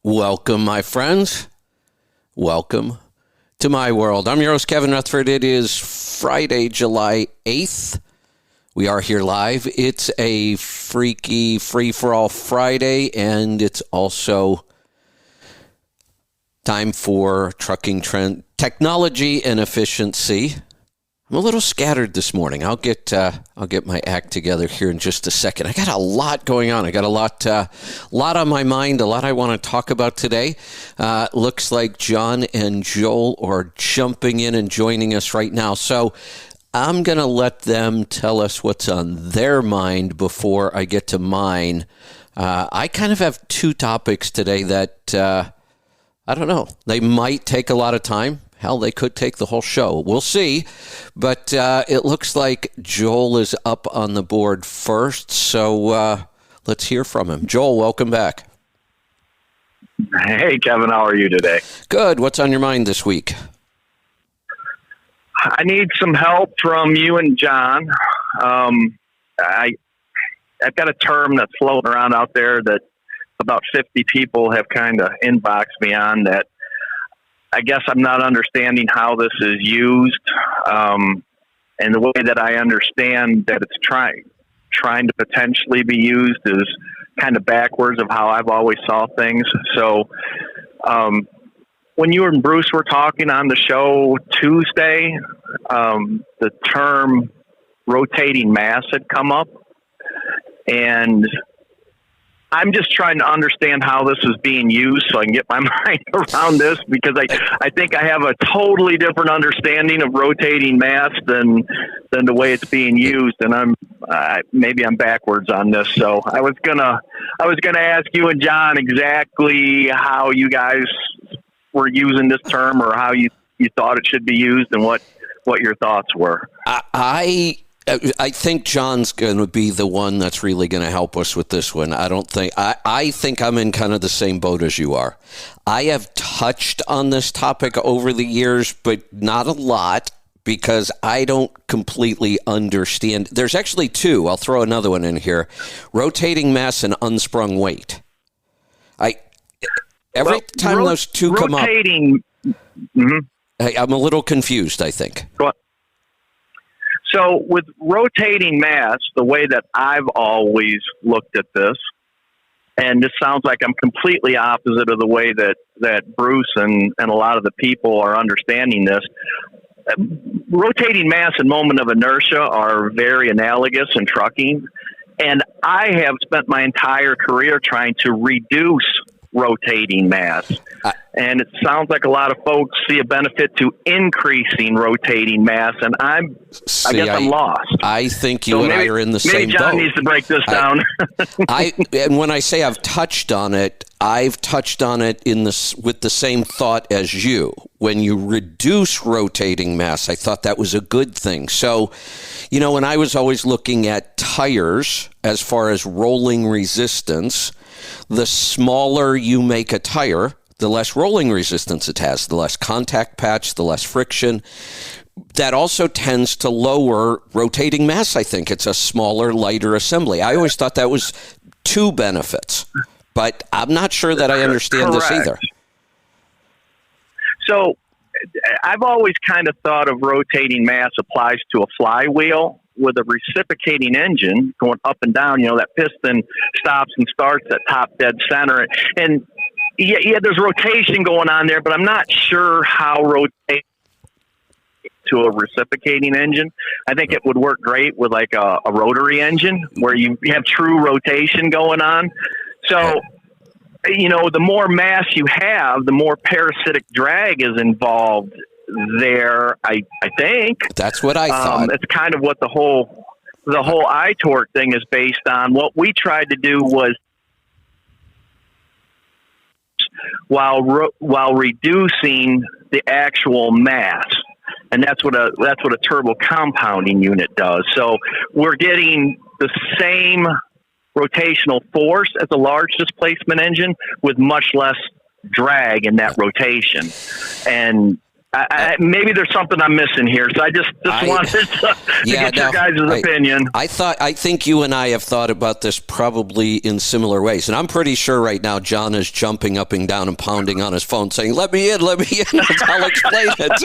Welcome, my friends. Welcome to my world. I'm your host, Kevin Rutherford. It is Friday, July 8th. We are here live. It's a freaky free-for-all Friday, and it's also time for trucking trend technology and efficiency. I'm a little scattered this morning. I'll get my act together here in just a second. I got a lot going on. I got a lot on my mind, a lot I want to talk about today. Looks like John and Joel are jumping in and joining us right now. So I'm going to let them tell us what's on their mind before I get to mine. I kind of have two topics today that, I don't know, they might take a lot of time. Hell, they could take the whole show. We'll see. But it looks like Joel is up on the board first. So let's hear from him. Joel, welcome back. Hey, Kevin. How are you today? Good. What's on your mind this week? I need some help from you and John. I've got a term that's floating around out there that about 50 people have kind of inboxed me on that. I guess I'm not understanding how this is used, and the way that I understand that it's trying to potentially be used is kind of backwards of how I've always saw things. So when you and Bruce were talking on the show Tuesday, the term rotating mass had come up, and I'm just trying to understand how this is being used so I can get my mind around this, because I think I have a totally different understanding of rotating mass than the way it's being used, and maybe I'm backwards on this. So I was gonna ask you and John exactly how you guys were using this term, or how you thought it should be used, and what your thoughts were. I think John's going to be the one that's really going to help us with this one. I think I'm in kind of the same boat as you are. I have touched on this topic over the years, but not a lot, because I don't completely understand. There's actually two. I'll throw another one in here. Rotating mass and unsprung weight. Every time those two come up, mm-hmm. I'm a little confused, I think. Go on. So with rotating mass, the way that I've always looked at this, and this sounds like I'm completely opposite of the way that Bruce and a lot of the people are understanding this, rotating mass and moment of inertia are very analogous in trucking. And I have spent my entire career trying to reduce rotating mass. And it sounds like a lot of folks see a benefit to increasing rotating mass, and I guess I'm lost. I think you and I are in the same boat. Maybe John needs to break this down. And when I say I've touched on it with the same thought as you. When you reduce rotating mass, I thought that was a good thing. So, when I was always looking at tires as far as rolling resistance, the smaller you make a tire, the less rolling resistance it has, the less contact patch, the less friction. That also tends to lower rotating mass, I think. It's a smaller, lighter assembly. I always thought that was two benefits, but I'm not sure that I understand Correct. this either. So I've always kind of thought of rotating mass applies to a flywheel with a reciprocating engine going up and down. That piston stops and starts at top dead center. And yeah, there's rotation going on there, but I'm not sure how rotate to a reciprocating engine. I think it would work great with like a rotary engine where you have true rotation going on. So, the more mass you have, the more parasitic drag is involved there, I think. That's what I thought. It's kind of what the whole iTorque thing is based on. What we tried to do was, while reducing the actual mass, and that's what a turbo compounding unit does. So we're getting the same rotational force as a large displacement engine with much less drag in that rotation. And maybe there's something I'm missing here, so I just wanted to get your guys' opinion. I think you and I have thought about this probably in similar ways, and I'm pretty sure right now John is jumping up and down and pounding on his phone, saying, "Let me in, let me in." I'll explain it.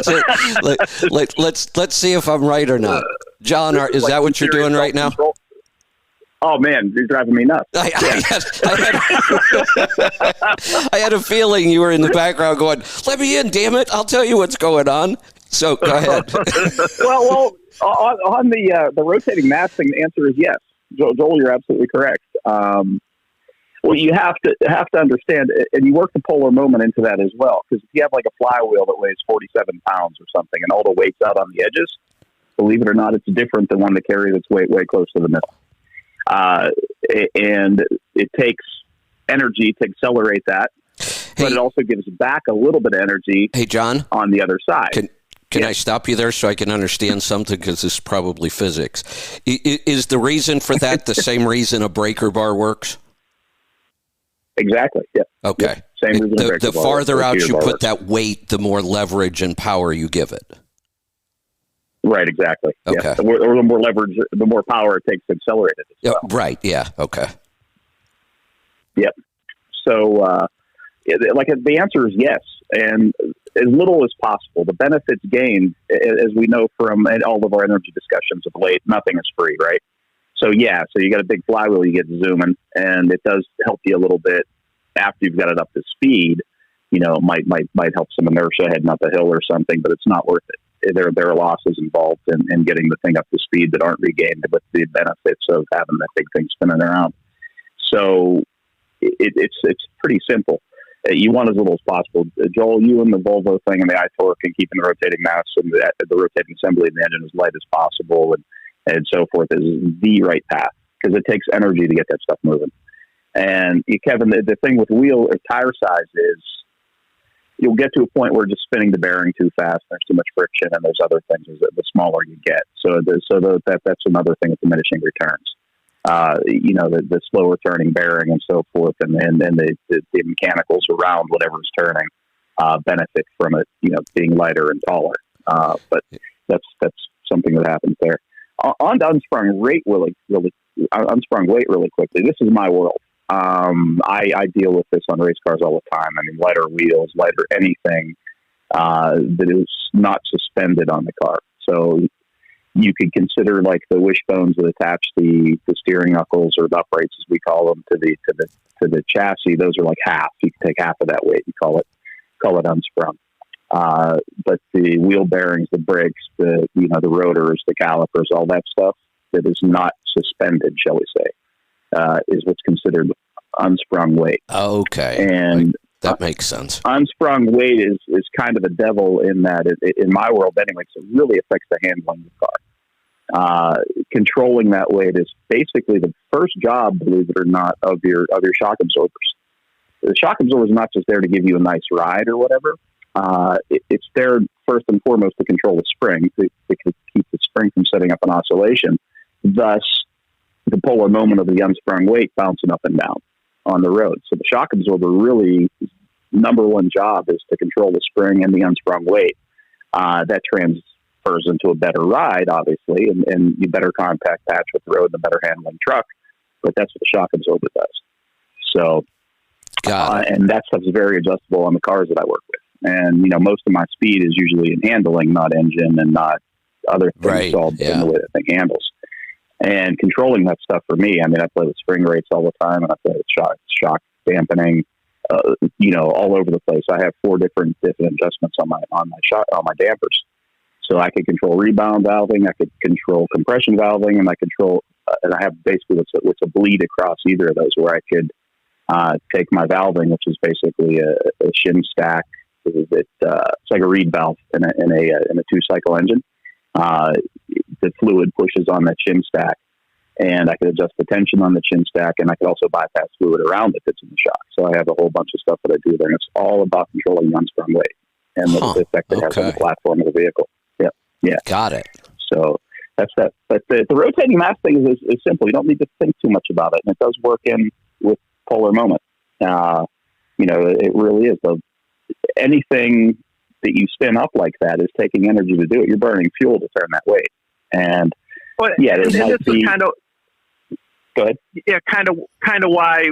So, let's see if I'm right or not. John, is that what you're doing right now? Oh, man, you're driving me nuts. I had a feeling you were in the background going, "Let me in, damn it. I'll tell you what's going on." So go ahead. well, on the rotating mass thing, the answer is yes. Joel, you're absolutely correct. Well, you have to understand, and you work the polar moment into that as well, because if you have like a flywheel that weighs 47 pounds or something and all the weight's out on the edges, believe it or not, it's different than one that carries its weight way close to the middle. And it takes energy to accelerate that, but it also gives back a little bit of energy. Hey, John, on the other side. Can I stop you there so I can understand something? Because this is probably physics. Is the reason for that the same reason a breaker bar works? Exactly. Yeah. Okay. Yeah. Same reason the farther out you put that weight, the more leverage and power you give it. Right, exactly. Okay. Yeah. The more leverage, the more power it takes to accelerate it. Well. Right, yeah, okay. Yep. So, the answer is yes, and as little as possible. The benefits gained, as we know from all of our energy discussions of late, nothing is free, right? So, so you got a big flywheel, you get zooming, and it does help you a little bit after you've got it up to speed. It might help some inertia heading up a hill or something, but it's not worth it. There are losses involved in getting the thing up to speed that aren't regained with the benefits of having that big thing spinning around. So it's pretty simple. You want as little as possible. Joel, you and the Volvo thing and the iTorque and keeping the rotating mass and the rotating assembly in the engine as light as possible and so forth is the right path, because it takes energy to get that stuff moving. And Kevin, the thing with wheel or tire size is, you'll get to a point where just spinning the bearing too fast, there's too much friction, and there's other things the smaller you get. That's another thing with diminishing returns. The slower turning bearing and so forth, and the mechanicals around whatever's turning benefit from it, being lighter and taller. But that's something that happens there. On to unsprung weight really quickly. This is my world. I deal with this on race cars all the time. I mean, lighter wheels, lighter anything that is not suspended on the car. So you could consider like the wishbones that attach the steering knuckles, or the uprights as we call them, to the chassis. Those are like half. You can take half of that weight and call it unsprung. But the wheel bearings, the brakes, the rotors, the calipers, all that stuff that is not suspended, shall we say, is what's considered unsprung weight. Okay. And that makes sense. Unsprung weight is kind of a devil in that, in my world anyway, because it really affects the handling of the car. Controlling that weight is basically the first job, believe it or not, of your shock absorbers. The shock absorber is not just there to give you a nice ride or whatever. It's there first and foremost to control the spring, to keep the spring from setting up an oscillation. Thus, the polar moment of the unsprung weight bouncing up and down on the road. So the shock absorber really number one job is to control the spring and the unsprung weight. That transfers into a better ride, obviously, and you better compact patch with the road and a better handling truck. But that's what the shock absorber does. So, and that stuff is very adjustable on the cars that I work with. And, most of my speed is usually in handling, not engine and not other things solved in the way that thing handles. And controlling that stuff for me, I mean, I play with spring rates all the time, and I play with shock dampening, all over the place. I have 4 different adjustments on my dampers. So I could control rebound valving, I could control compression valving, and and I have basically what's a bleed across either of those, where I could take my valving, which is basically a shim stack. It's like a reed valve in a 2-cycle engine. The fluid pushes on that shim stack, and I could adjust the tension on the shim stack, and I could also bypass fluid around it that's in the shock. So I have a whole bunch of stuff that I do there, and it's all about controlling the unsprung weight and the effect it has on the platform of the vehicle. Yeah. Got it. So that's that. But the rotating mass thing is simple. You don't need to think too much about it, and it does work in with polar moment. It really is. anything that you spin up like that is taking energy to do it. You're burning fuel to turn that weight. And it might be kind of. Go ahead. Yeah, kind of why,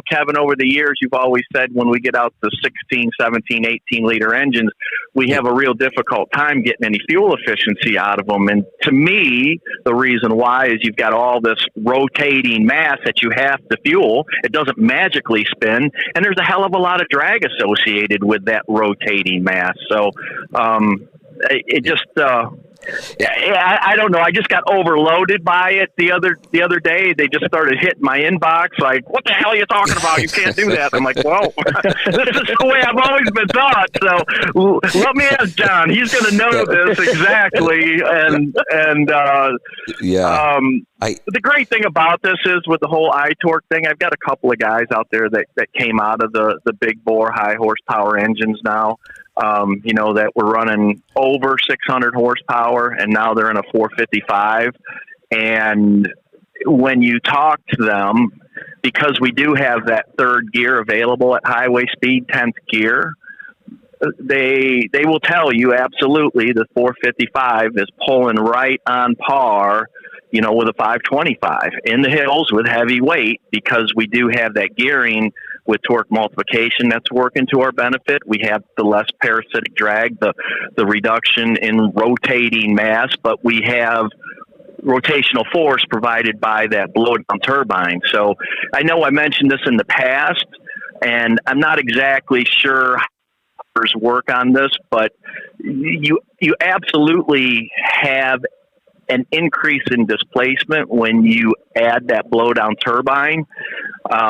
Kevin, over the years, you've always said when we get out to 16, 17, 18 liter engines, we have a real difficult time getting any fuel efficiency out of them. And to me, the reason why is you've got all this rotating mass that you have to fuel. It doesn't magically spin. And there's a hell of a lot of drag associated with that rotating mass. So it just... I don't know. I just got overloaded by it the other day. They just started hitting my inbox like, "What the hell are you talking about? You can't do that." I'm like, "Well, this is the way I've always been taught." So let me ask John. He's going to know this exactly. The great thing about this is with the whole iTorque thing, I've got a couple of guys out there that came out of the big bore high horsepower engines now. That were running over 600 horsepower, and now they're in a 455. And when you talk to them, because we do have that third gear available at highway speed, 10th gear, they will tell you absolutely the 455 is pulling right on par, with a 525 in the hills with heavy weight, because we do have that gearing with torque multiplication that's working to our benefit. We have the less parasitic drag, the reduction in rotating mass, but we have rotational force provided by that blow-down turbine. So I know I mentioned this in the past, and I'm not exactly sure how others work on this, but you absolutely have an increase in displacement when you add that blow-down turbine.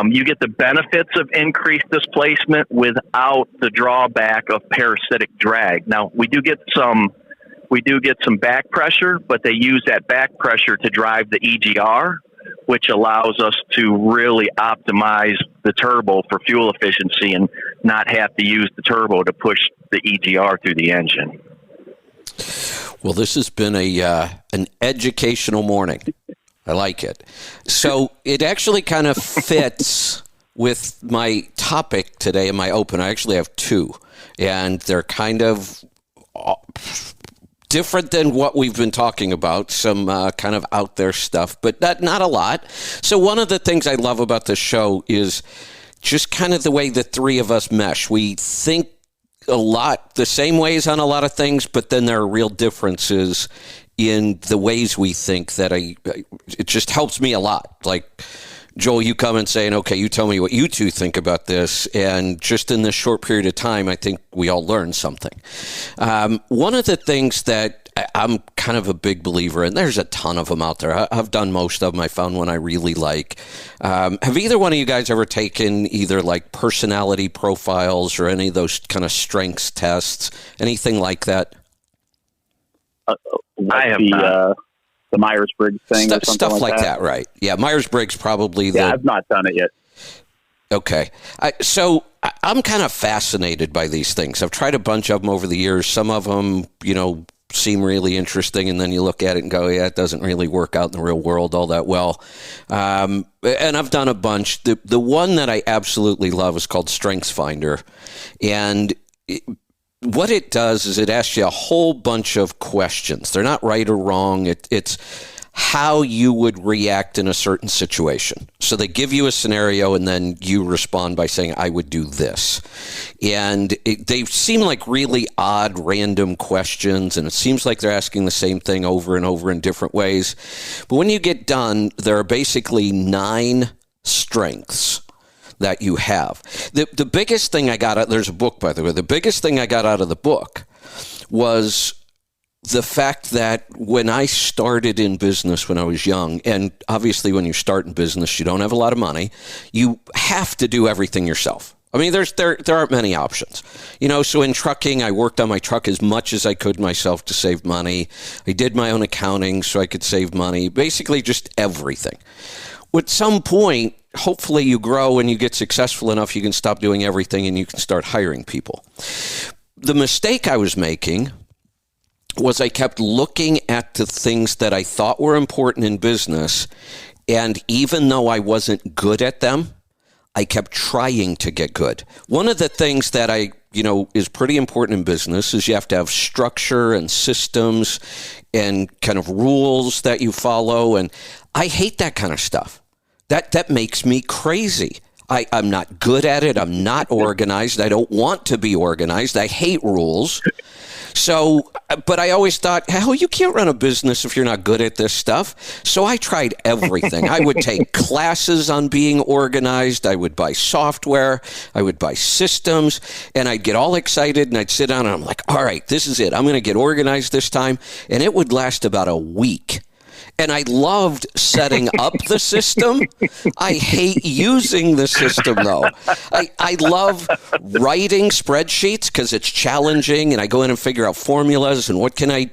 You get the benefits of increased displacement without the drawback of parasitic drag. Now, we do get some back pressure, but they use that back pressure to drive the EGR, which allows us to really optimize the turbo for fuel efficiency and not have to use the turbo to push the EGR through the engine. Well, this has been an educational morning. I like it. So it actually kind of fits with my topic today in my open. I actually have two, and they're kind of different than what we've been talking about, some kind of out there stuff, but not a lot. So one of the things I love about this show is just kind of the way the three of us mesh. We think a lot the same ways on a lot of things, but then there are real differences in the ways we think that it just helps me a lot. Like, Joel, you come and saying, okay, you tell me what you two think about this. And just in this short period of time, I think we all learned something. One of the things that I'm kind of a big believer in, there's a ton of them out there. I've done most of them. I found one I really like. Have either one of you guys ever taken either like personality profiles or any of those kind of strengths tests, anything like that? I have the Myers-Briggs thing or something stuff like that, right? Yeah, Myers-Briggs probably. I've not done it yet. Okay. So I'm kind of fascinated by these things. I've tried a bunch of them over the years. Some of them, seem really interesting, and then you look at it and go, yeah, it doesn't really work out in the real world all that well. And I've done a bunch. The one that I absolutely love is called StrengthsFinder. And what it does is it asks you a whole bunch of questions. They're not right or wrong. It's how you would react in a certain situation. So they give you a scenario, and then you respond by saying, I would do this. And they seem like really odd, random questions, and it seems like they're asking the same thing over and over in different ways. But when you get done, there are basically 9 strengths that you have. The biggest thing I got out, there's a book, by the way, the biggest thing I got out of the book was the fact that when I started in business when I was young, and obviously when you start in business, you don't have a lot of money, you have to do everything yourself. I mean, there aren't many options. So in trucking, I worked on my truck as much as I could myself to save money. I did my own accounting so I could save money, basically just everything. At some point, hopefully you grow and you get successful enough, you can stop doing everything and you can start hiring people. The mistake I was making was I kept looking at the things that I thought were important in business, and even though I wasn't good at them, I kept trying to get good. One of the things that is pretty important in business is you have to have structure and systems and kind of rules that you follow. And I hate that kind of stuff. That makes me crazy. I'm not good at it. I'm not organized. I don't want to be organized. I hate rules. So, but I always thought, hell, you can't run a business if you're not good at this stuff. So I tried everything. I would take classes on being organized. I would buy software. I would buy systems. And I'd get all excited and I'd sit down and I'm like, all right, this is it. I'm going to get organized this time. And it would last about a week. And I loved setting up the system. I hate using the system, though. I love writing spreadsheets because it's challenging, and I go in and figure out formulas and what can I...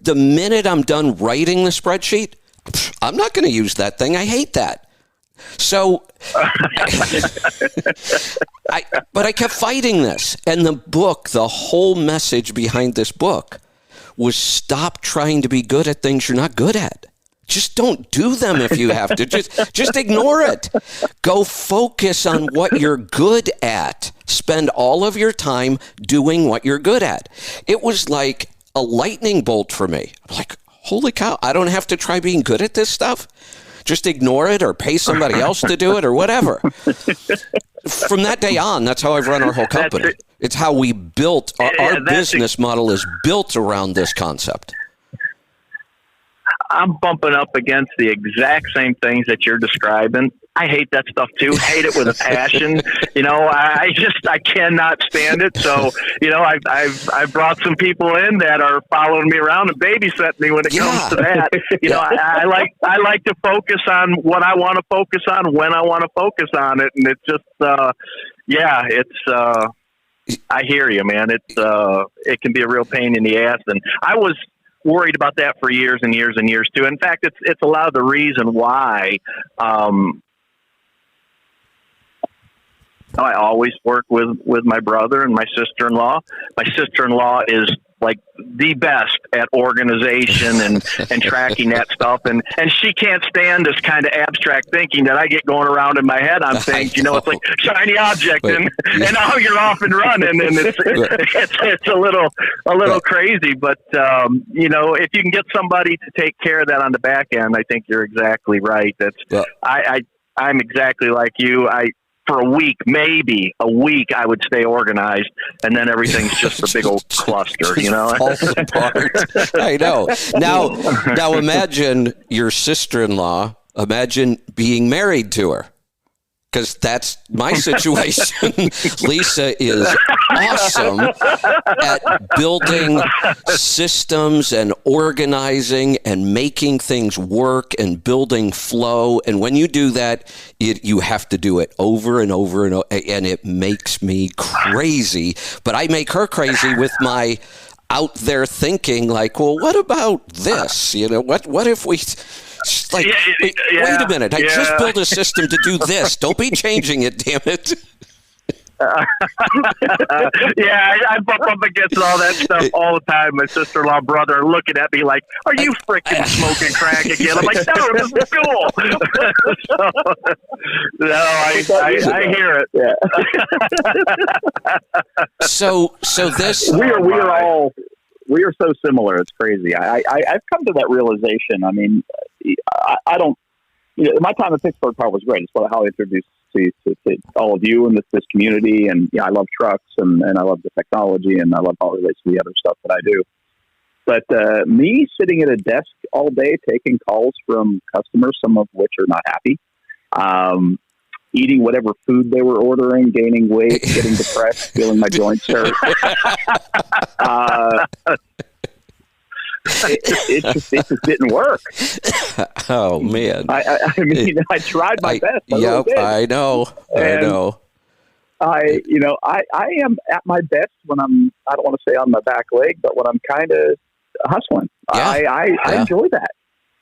The minute I'm done writing the spreadsheet, I'm not going to use that thing. I hate that. So, but I kept fighting this. And the whole message behind this book was stop trying to be good at things you're not good at. Just don't do them if you have to. Just ignore it. Go focus on what you're good at. Spend all of your time doing what you're good at. It was like a lightning bolt for me. I'm like, holy cow, I don't have to try being good at this stuff. Just ignore it or pay somebody else to do it or whatever. From that day on, that's how I've run our whole company. It's how we built our business model is built around this concept. I'm bumping up against the exact same things that you're describing. I hate that stuff too. Hate it with a passion. I cannot stand it. So, I've brought some people in that are following me around and babysitting me when it comes to that. I like to focus on what I want to focus on when I want to focus on it. And it's just, I hear you, man. It can be a real pain in the ass. And I was worried about that for years and years and years too. In fact, it's a lot of the reason why I always work with my brother and my sister-in-law. My sister-in-law is like the best at organization and tracking that stuff. And she can't stand this kind of abstract thinking that I get going around in my head on things. It's like shiny object and now you're off and running. And it's a little crazy. But, if you can get somebody to take care of that on the back end, I think you're exactly right. I'm exactly like you. For maybe a week, I would stay organized, and then everything's just a big old cluster, falls apart. I know. Now imagine your sister-in-law. Imagine being married to her. Because that's my situation. Lisa is awesome at building systems and organizing and making things work and building flow. And when you do that, you have to do it over and over and over. And it makes me crazy. But I make her crazy with my out there thinking like, well, what about this? What if we... wait a minute. I just built a system to do this. Don't be changing it, damn it. I bump up against all that stuff all the time. My sister-in-law, brother are looking at me like, are you freaking smoking crack again? I'm like, no, this is cool. I hear it. Yeah. So this... We are so similar. It's crazy. I've come to that realization. I mean, I don't, my time at Pittsburgh Power was great. It's how I introduced to all of you and this community. And I love trucks and I love the technology and I love how it relates to the other stuff that I do. But me sitting at a desk all day, taking calls from customers, some of which are not happy, eating whatever food they were ordering, gaining weight, getting depressed, feeling my joints hurt. It just didn't work. Oh man! I tried my best. I know. I am at my best when I don't want to say on my back leg, but when I'm kind of hustling. I enjoy that.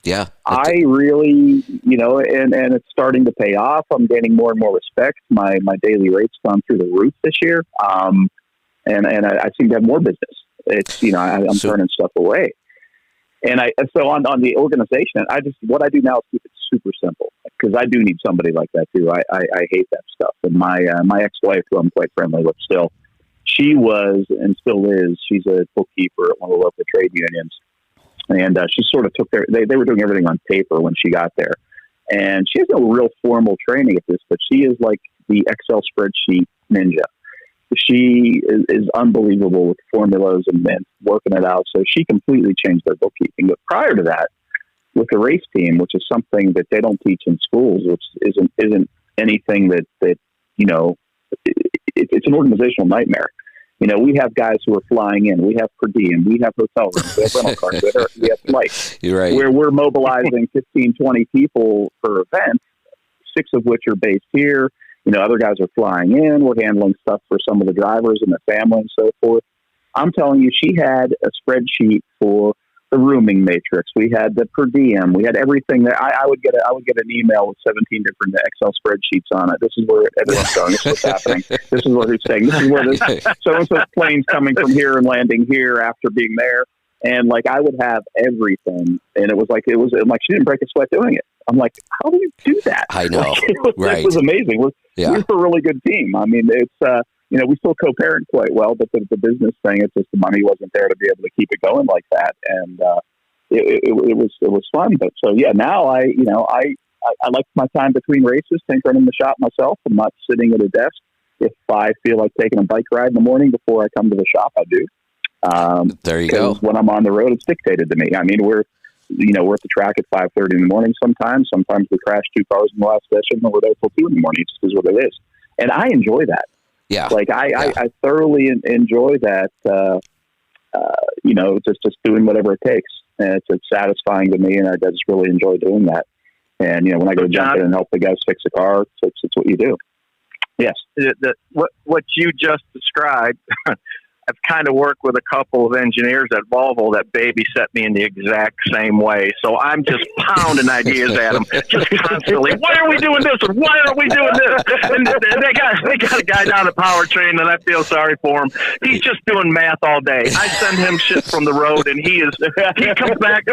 Yeah. I really, and it's starting to pay off. I'm gaining more and more respect. My daily rate's gone through the roof this year. And I seem to have more business. It's, I'm turning stuff away. And so on the organization, what I do now is keep it super simple, because I do need somebody like that too. I hate that stuff. And my ex-wife, who I'm quite friendly with still, she was and still is. She's a bookkeeper at one of the local trade unions, and she sort of took they were doing everything on paper when she got there, and she has no real formal training at this, but she is like the Excel spreadsheet ninja. She is unbelievable with formulas and working it out. So she completely changed their bookkeeping. But prior to that, with the race team, which is something that they don't teach in schools, which isn't anything that it's an organizational nightmare. We have guys who are flying in. We have per diem. We have hotel rooms. We have rental cars. We have flights. You're right. Where we're mobilizing 15, 20 people per event, 6 of which are based here. Other guys are flying in. We're handling stuff for some of the drivers and their family and so forth. I'm telling you, she had a spreadsheet for the rooming matrix. We had the per diem. We had everything that I would get an email with 17 different Excel spreadsheets on it. This is where everyone's going. This is what's happening. This is what he's saying. This is where this so-and-so's plane's coming from here and landing here after being there. And I would have everything. And it was like she didn't break a sweat doing it. I'm like, how do you do that? I know. It was amazing. We're a really good team. I mean, it's, we still co-parent quite well, but the business thing, it's just the money wasn't there to be able to keep it going like that. And it was fun. But so, yeah, now I like my time between races, tinkering in the shop myself. I'm not sitting at a desk. If I feel like taking a bike ride in the morning before I come to the shop, I do. There you go. When I'm on the road, it's dictated to me. I mean, we're at the track at 5:30 in the morning sometimes. Sometimes we crash 2 cars in the last session and we're there till 2 in the morning. It just is what it is. And I enjoy that. Yeah. I thoroughly enjoy that, just doing whatever it takes. And it's satisfying to me, and I just really enjoy doing that. And, when I go jump in and help the guys fix a car, it's what you do. Yes. What you just described, I've kind of worked with a couple of engineers at Volvo that babysit me in the exact same way. So I'm just pounding ideas at them, just constantly. Why are we doing this? Or why aren't we doing this? And they got a guy down the powertrain, and I feel sorry for him. He's just doing math all day. I send him shit from the road, and he comes back.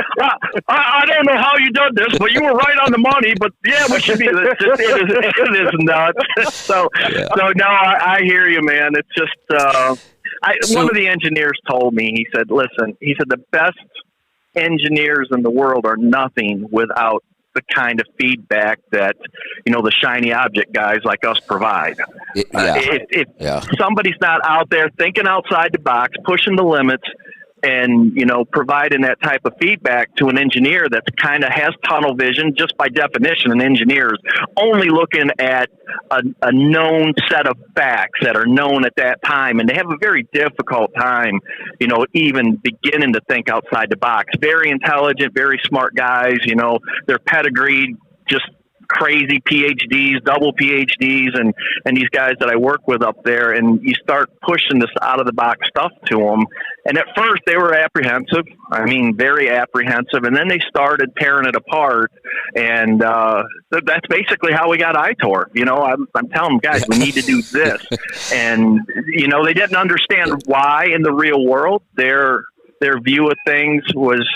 I don't know how you did this, but you were right on the money. But yeah, we should be. It is nuts. So no, I hear you, man. It's just. One of the engineers told me, he said, the best engineers in the world are nothing without the kind of feedback that, the shiny object guys like us provide. If somebody's not out there thinking outside the box, pushing the limits, and, providing that type of feedback to an engineer that kind of has tunnel vision, just by definition, an engineer is only looking at a known set of facts that are known at that time. And they have a very difficult time, even beginning to think outside the box. Very intelligent, very smart guys, they're pedigreed, just crazy PhDs, double PhDs, and these guys that I work with up there, and you start pushing this out of the box stuff to them. And at first they were apprehensive. I mean, very apprehensive. And then they started tearing it apart. And that's basically how we got iTor. I'm telling them, guys, we need to do this. And, they didn't understand why in the real world their view of things was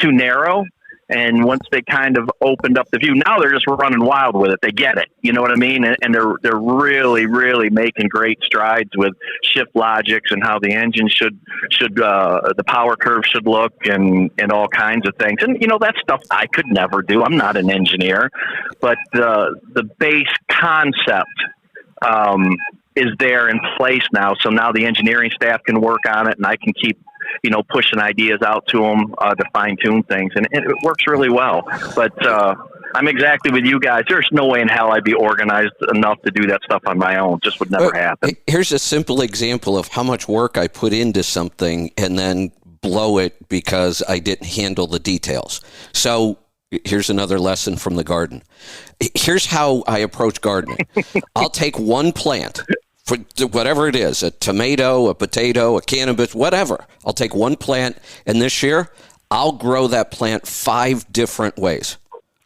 too narrow. And once they kind of opened up the view, now they're just running wild with it. They get it. You know what I mean? And they're really, really making great strides with shift logics and how the engine should the power curve should look and all kinds of things. And, that stuff I could never do. I'm not an engineer. But the base concept is there in place now. So now the engineering staff can work on it, and I can keep pushing ideas out to them to fine tune things. And it works really well. But I'm exactly with you guys. There's no way in hell I'd be organized enough to do that stuff on my own. It just would never happen. Here's a simple example of how much work I put into something and then blow it because I didn't handle the details. So here's another lesson from the garden. Here's how I approach gardening. I'll take one plant, for whatever it is, a tomato, a potato, a cannabis, whatever. I'll take one plant, and this year, I'll grow that plant 5 different ways.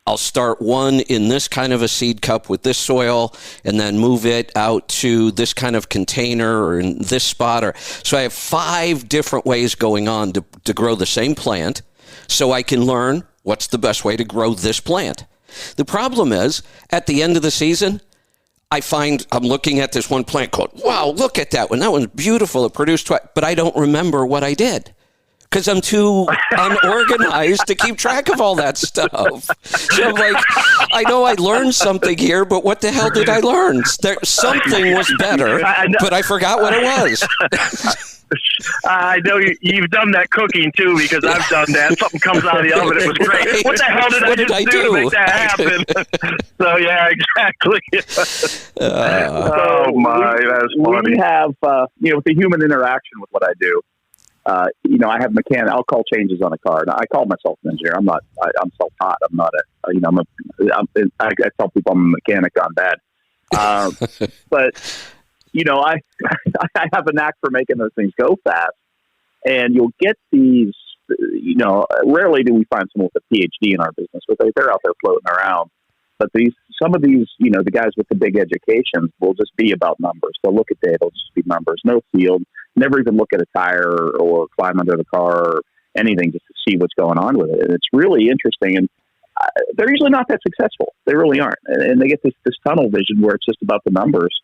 I'll start one in this kind of a seed cup with this soil, and then move it out to this kind of container or in this spot. So I have 5 different ways going on to grow the same plant, so I can learn what's the best way to grow this plant. The problem is, at the end of the season, I find I'm looking at this one plant going, wow, look at that one. That one's beautiful. It produced twice. But I don't remember what I did because I'm too unorganized to keep track of all that stuff. So I'm like, I know I learned something here, but what the hell did I learn? Something was better, but I forgot what it was. I know you've done that cooking too, because I've done that. Something comes out of the oven. It was great. What the hell did I do to make that happen? So yeah, exactly. Oh my, that's funny. We have, with the human interaction with what I do. I have mechanic. I'll call changes on a car. Now, I call myself an engineer. I'm self-taught. I'm not I tell people I'm a mechanic gone bad. But I have a knack for making those things go fast, and you'll get these. Rarely do we find someone with a PhD in our business, but they're out there floating around. But some of these, the guys with the big educations will just be about numbers. They'll look at data, it'll just be numbers, no field, never even look at a tire or climb under the car or anything just to see what's going on with it. And it's really interesting. And they're usually not that successful. They really aren't. And they get this tunnel vision where it's just about the numbers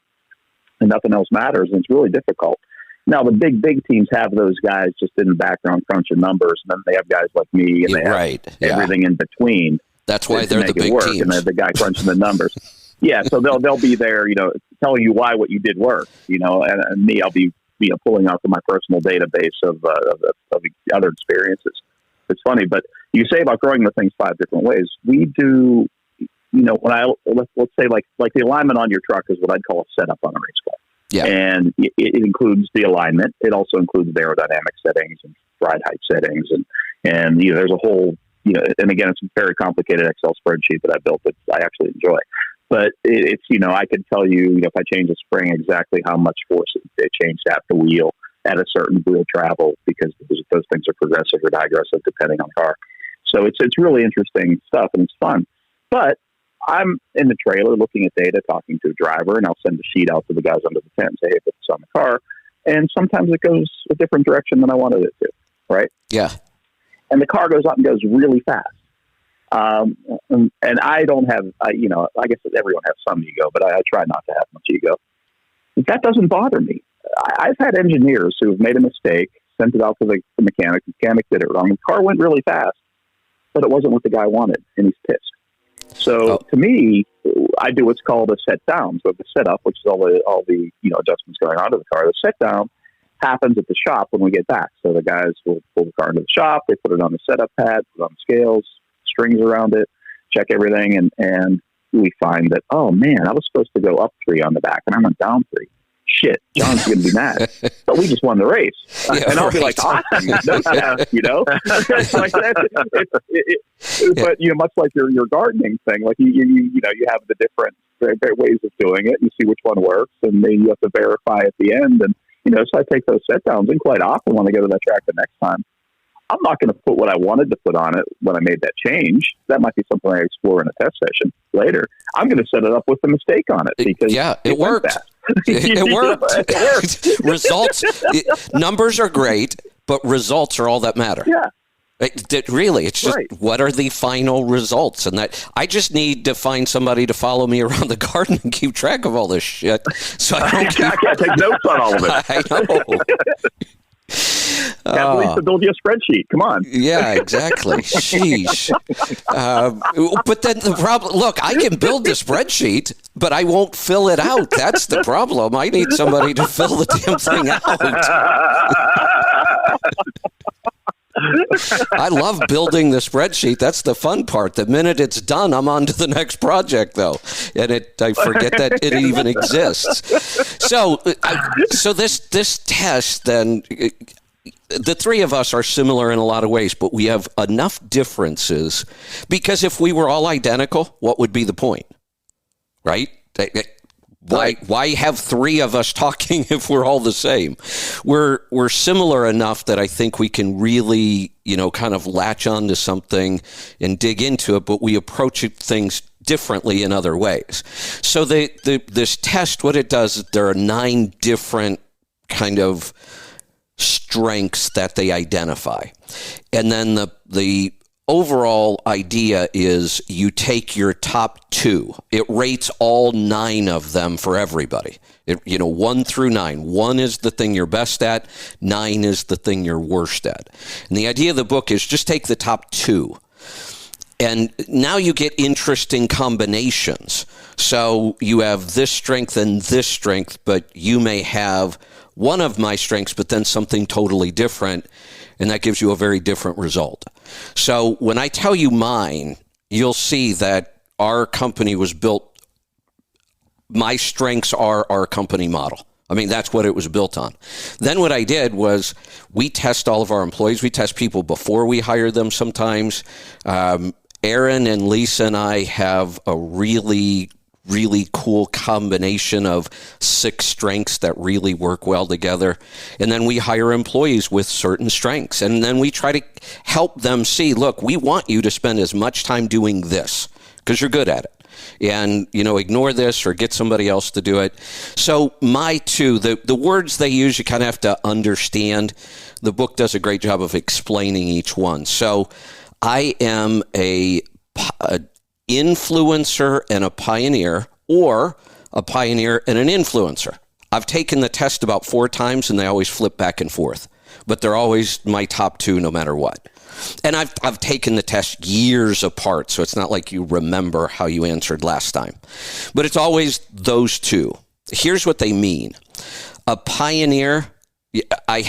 and nothing else matters. And it's really difficult. Now, the big teams have those guys just in the background crunching numbers. And then they have guys like me and they have everything in between. That's why they're the big teams. And the guy crunching the numbers. Yeah, so they'll be there, telling you why what you did worked, and me, I'll be pulling out from my personal database of other experiences. It's funny, but you say about growing the things 5 different ways. We do, let's say like the alignment on your truck is what I'd call a setup on a race car. Yeah. And it includes the alignment. It also includes the aerodynamic settings and ride height settings, and there's a whole. And again, it's a very complicated Excel spreadsheet that I built that I actually enjoy. But it's, I could tell you, if I change a spring, exactly how much force it changed at the wheel at a certain wheel travel, because those things are progressive or digressive depending on the car. So it's really interesting stuff, and it's fun. But I'm in the trailer looking at data, talking to a driver, and I'll send a sheet out to the guys under the tent and say, hey, put this on the car. And sometimes it goes a different direction than I wanted it to, right? Yeah. And the car goes up and goes really fast. And I don't have, I guess everyone has some ego, but I try not to have much ego. That doesn't bother me. I've had engineers who have made a mistake, sent it out to the mechanic. The mechanic did it wrong. The car went really fast, but it wasn't what the guy wanted, and he's pissed. So to me, I do what's called a set down. So the setup, which is all the adjustments going on to the car, the set down happens at the shop when we get back. So the guys will pull the car into the shop, they put it on the setup pad, put it on the scales, strings around it, check everything, and we find that, oh man, I was supposed to go up 3 on the back and I went down 3. Shit, John's going to be mad. But we just won the race. And I'll be like, awesome, no test, But, much like your gardening thing, like you have the different ways of doing it. You see which one works, and then you have to verify at the end. And, so I take those set downs, and quite often when I go to that track the next time, I'm not going to put what I wanted to put on it when I made that change. That might be something I explore in a test session later. I'm going to set it up with a mistake on it because it worked. It worked. Results, numbers are great, but results are all that matter. Yeah. Really, it's just what are the final results, and that I just need to find somebody to follow me around the garden and keep track of all this shit. So I don't take notes on all of it. I know. At least to build you a spreadsheet. Come on. Yeah, exactly. Sheesh. But then the problem, look, I can build the spreadsheet, but I won't fill it out. That's the problem. I need somebody to fill the damn thing out. I love building the spreadsheet. That's the fun part. The minute it's done, I'm on to the next project, though, and I forget that it even exists. So this test, then, the three of us are similar in a lot of ways, but we have enough differences because if we were all identical, what would be the point, right? Why have 3 of us talking if we're all the same? We're similar enough that I think we can really, kind of latch on to something and dig into it, but we approach things differently in other ways. So this test, what it does is there are 9 different kind of strengths that they identify. And then the overall idea is you take your top 2. It rates all 9 of them for everybody. 1 through 9. 1 is the thing you're best at. 9 is the thing you're worst at. And the idea of the book is just take the top 2. And now you get interesting combinations. So you have this strength and this strength, but you may have one of my strengths, but then something totally different. And that gives you a very different result. So when I tell you mine, you'll see that our company was built. My strengths are our company model. I mean, that's what it was built on. Then what I did was we test all of our employees. We test people before we hire them sometimes. Aaron and Lisa and I have a really cool combination of 6 strengths that really work well together. And then we hire employees with certain strengths. And then we try to help them see, look, we want you to spend as much time doing this because you're good at it. And, ignore this or get somebody else to do it. So my 2, the words they use, you kind of have to understand. The book does a great job of explaining each one. So I am a influencer and a pioneer, or a pioneer and an influencer. I've taken the test about 4 times and they always flip back and forth, but they're always my top 2 no matter what. And I've taken the test years apart, so it's not like you remember how you answered last time, but it's always those 2. Here's what they mean. A pioneer, I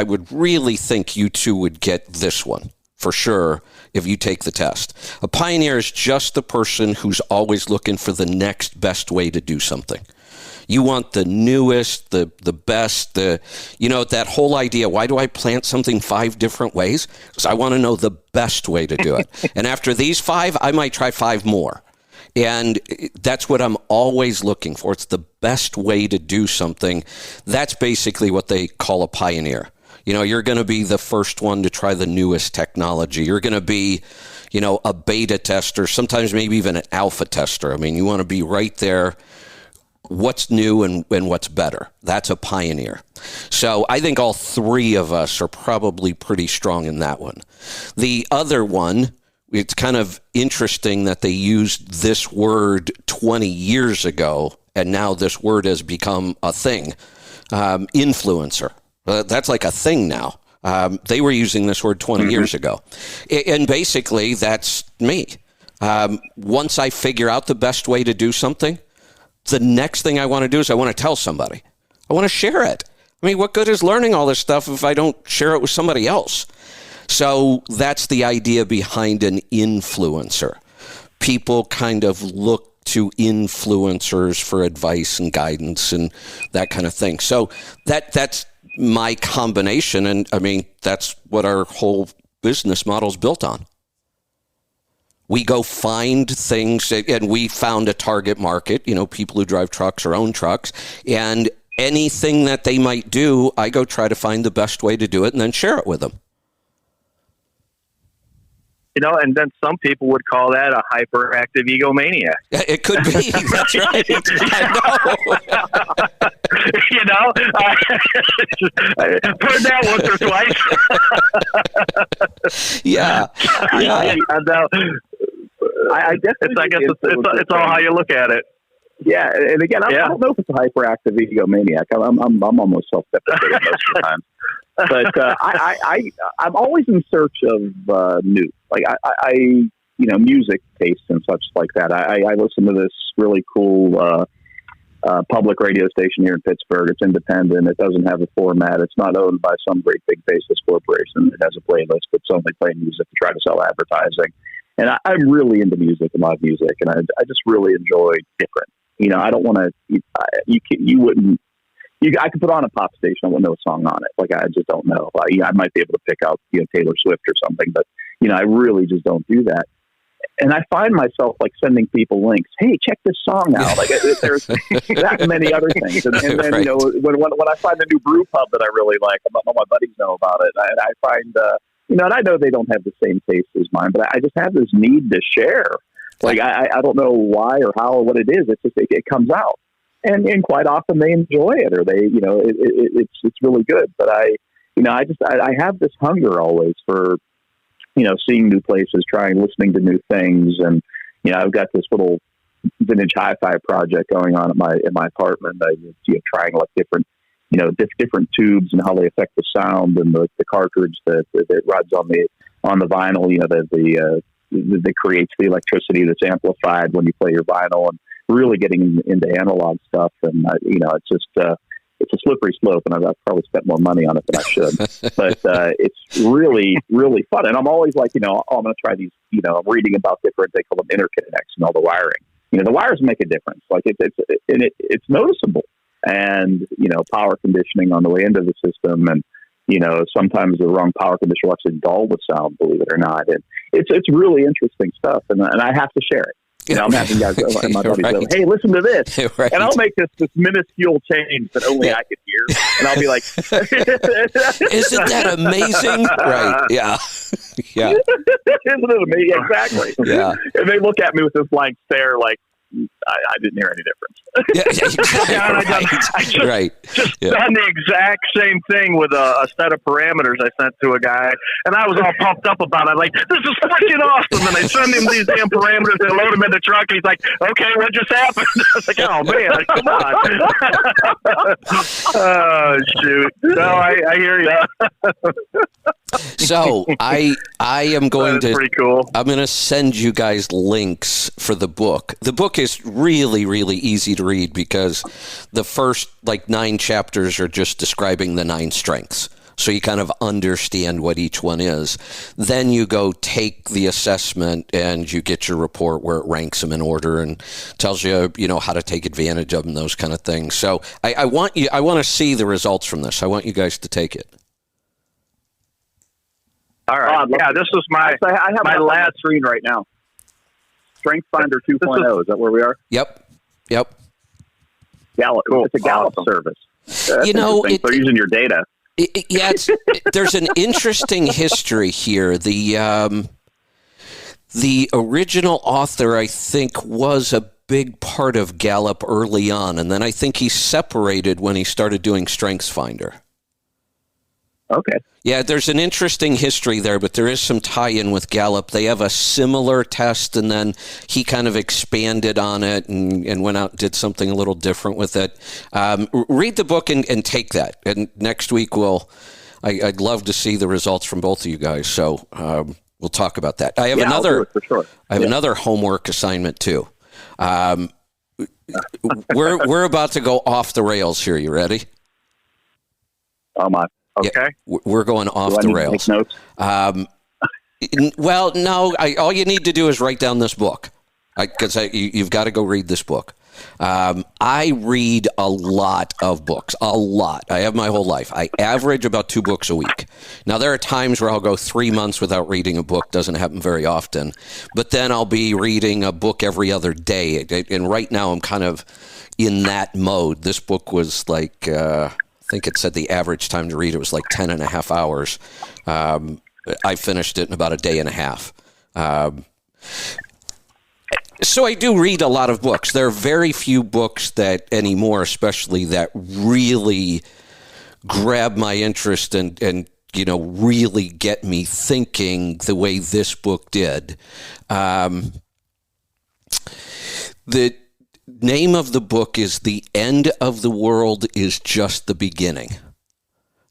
would really think you 2 would get this one for sure if you take the test. A pioneer is just the person who's always looking for the next best way to do something. You want the newest, the best, that whole idea. Why do I plant something 5 different ways? Because I want to know the best way to do it. And after these 5, I might try 5 more. And that's what I'm always looking for. It's the best way to do something. That's basically what they call a pioneer. You're going to be the first one to try the newest technology. You're going to be, a beta tester, sometimes maybe even an alpha tester. I mean, you want to be right there. What's new and what's better? That's a pioneer. So I think all 3 of us are probably pretty strong in that one. The other one, it's kind of interesting that they used this word 20 years ago, and now this word has become a thing. Influencer. That's like a thing now. They were using this word 20 years ago. And basically, that's me. Once I figure out the best way to do something, the next thing I want to do is I want to tell somebody. I want to share it. I mean, what good is learning all this stuff if I don't share it with somebody else? So that's the idea behind an influencer. People kind of look to influencers for advice and guidance and that kind of thing. So that's my combination. And I mean, that's what our whole business model is built on. We go find things, and we found a target market, people who drive trucks or own trucks, and anything that they might do, I go try to find the best way to do it and then share it with them. And then some people would call that a hyperactive egomaniac. It could be. That's right. I know. I've heard that once or twice. Yeah. I definitely. It's all how you look at it. Yeah, and again, I don't know if it's a hyperactive egomaniac. I'm almost self-deprecating most of the time. But I'm always in search of new. Like I music taste and such like that. I listen to this really cool public radio station here in Pittsburgh. It's independent. It doesn't have a format. It's not owned by some great big faceless corporation. It has a playlist, but it's only playing music to try to sell advertising. And I'm really into music and live music, and I just really enjoy different. I don't want to. I could put on a pop station. I wouldn't know a song on it. Like I just don't know. I might be able to pick out Taylor Swift or something, but I really just don't do that. And I find myself like sending people links. Hey, check this song out. Like there's that many other things. And then right. When I find a new brew pub that I really like, all my buddies know about it. And I find and I know they don't have the same taste as mine, but I just have this need to share. Like I don't know why or how or what it is. It's just it comes out, and quite often they enjoy it, or they it's really good. But I have this hunger always for seeing new places, listening to new things. And, I've got this little vintage hi-fi project going on in my apartment. Trying like different, different tubes and how they affect the sound, and the cartridge that runs on the vinyl, that creates the electricity that's amplified when you play your vinyl, and really getting into analog stuff. And, it's just, it's a slippery slope, and I've probably spent more money on it than I should. But it's really, really fun. And I'm always like, I'm going to try these. I'm reading about different, they call them interconnects and all the wiring. The wires make a difference. Like it's noticeable. And power conditioning on the way into the system, and sometimes the wrong power conditioner will actually dull the sound, believe it or not. And it's really interesting stuff, and I have to share it. I'm having guys go, and my buddies go, hey, listen to this. Right. And I'll make this minuscule change that only I could hear. And I'll be like, isn't that amazing? Right. Yeah. Yeah. Isn't it amazing? Exactly. Yeah. And they look at me with this blank stare like, I didn't hear any difference. I just done the exact same thing with a set of parameters I sent to a guy, and I was all pumped up about it. Like, this is freaking awesome. And I send him these damn parameters and load them in the truck. And he's like, okay, what just happened? I was like, oh, man, come on. Oh, shoot. No, I hear you. So I am going to pretty cool. I'm going to send you guys links for the book. The book is really, really easy to read because the first 9 chapters are just describing the 9 strengths. So you kind of understand what each one is. Then you go take the assessment and you get your report where it ranks them in order and tells you, how to take advantage of them, those kind of things. So I want to see the results from this. I want you guys to take it. All right. Yeah, this is I have my last screen right now. StrengthsFinder 2.0. Is that where we are? Yep. Gallup. Cool. It's a Gallup service. They're using your data. There's an interesting history here. The original author, I think, was a big part of Gallup early on, and then I think he separated when he started doing StrengthsFinder. Okay. Yeah, there's an interesting history there, but there is some tie-in with Gallup. They have a similar test, and then he kind of expanded on it and went out and did something a little different with it. Read the book and take that. And next week, I'd love to see the results from both of you guys. So we'll talk about that. I have another. For sure. I have another homework assignment too. We're about to go off the rails here. You ready? Oh my. Okay. Yeah, we're going off the rails. Take notes? Well, no. All you need to do is write down this book, because you've got to go read this book. I read a lot of books, a lot. I have my whole life. I average about 2 books a week. Now, there are times where I'll go 3 months without reading a book. Doesn't happen very often. But then I'll be reading a book every other day. And right now I'm kind of in that mode. This book was like... I think it said the average time to read it was 10 and a half hours. I finished it in about a day and a half. So I do read a lot of books. There are very few books that anymore, especially that really grab my interest and really get me thinking the way this book did. The name of the book is The End of the World is Just the Beginning.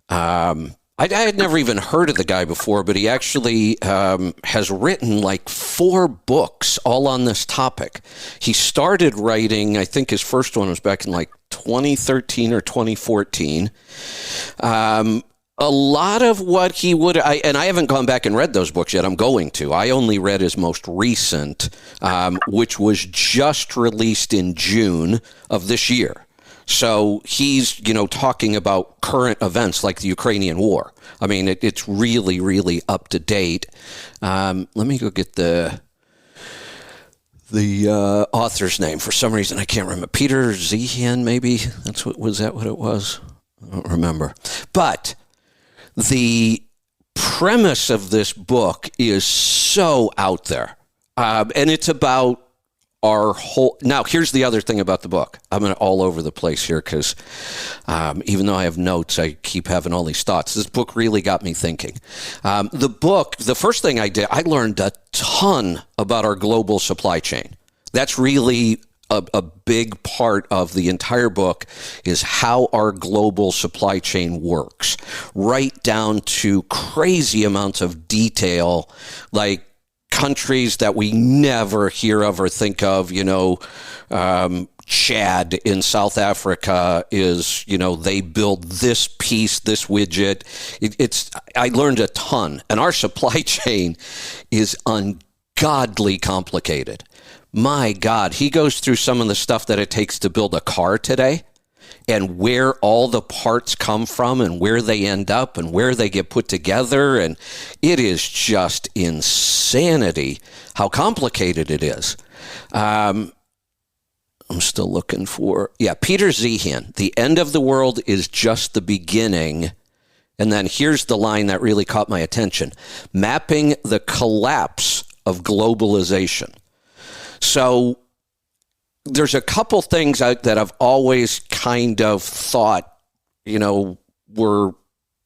I had never even heard of the guy before, but he actually has written 4 books all on this topic. He started writing, I think his first one was back in 2013 or 2014. A lot of what he would, and I haven't gone back and read those books yet. I'm going to. I only read his most recent, which was just released in June of this year. So he's, talking about current events like the Ukrainian war. I mean, it's really, really up to date. Let me go get the author's name. For some reason, I can't remember. Peter Zeihan, maybe? Was that what it was? I don't remember. But the premise of this book is so out there. And it's about our whole. Now, here's the other thing about the book. I'm all over the place here because even though I have notes, I keep having all these thoughts. This book really got me thinking. The first thing I did, I learned a ton about our global supply chain. That's really a big part of the entire book, is how our global supply chain works, right down to crazy amounts of detail, like countries that we never hear of or think of. Chad in South Africa is, they build this piece, this widget. I learned a ton, and our supply chain is ungodly complicated. My God, he goes through some of the stuff that it takes to build a car today, and where all the parts come from and where they end up and where they get put together. And it is just insanity how complicated it is. I'm still looking for, Peter Zeihan, "The end of the world is just the beginning." And then here's the line that really caught my attention: "Mapping the collapse of globalization." So there's a couple things that I've always kind of thought, were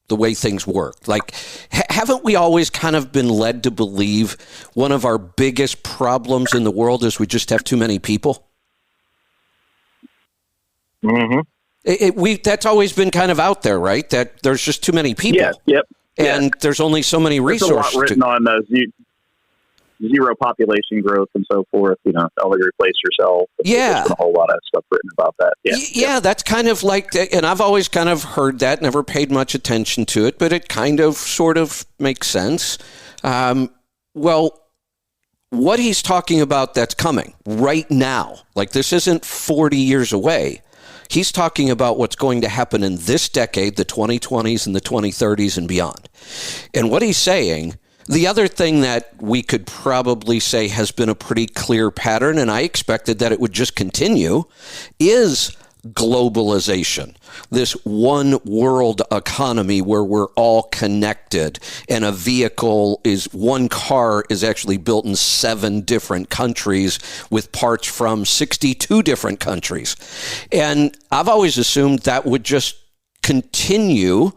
the way things work. Like, haven't we always kind of been led to believe one of our biggest problems in the world is we just have too many people? Mm-hmm. That's always been kind of out there, right? That there's just too many people. Yes, yep. And there's only so many resources. There's a lot written on zero population growth and so forth. Only replace yourself. Yeah. There's been a whole lot of stuff written about that. Yeah, that's kind of like, and I've always kind of heard that, never paid much attention to it, but it kind of sort of makes sense. Well, what he's talking about that's coming right now, like this isn't 40 years away. He's talking about what's going to happen in this decade, the 2020s and the 2030s and beyond. And what he's saying, the other thing that we could probably say has been a pretty clear pattern, and I expected that it would just continue, is globalization. This one world economy where we're all connected, and one car is actually built in 7 different countries with parts from 62 different countries. And I've always assumed that would just continue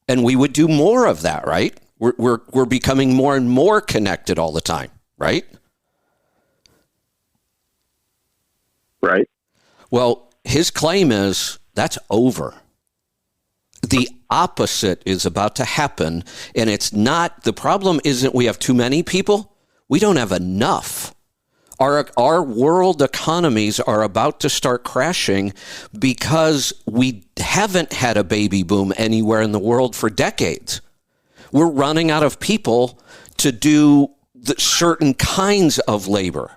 and we would do more of that, right? We're becoming more and more connected all the time, right? Right. Well, his claim is that's over. The opposite is about to happen, and it's not, the problem isn't we have too many people. We don't have enough. Our world economies are about to start crashing because we haven't had a baby boom anywhere in the world for decades. We're running out of people to do certain kinds of labor.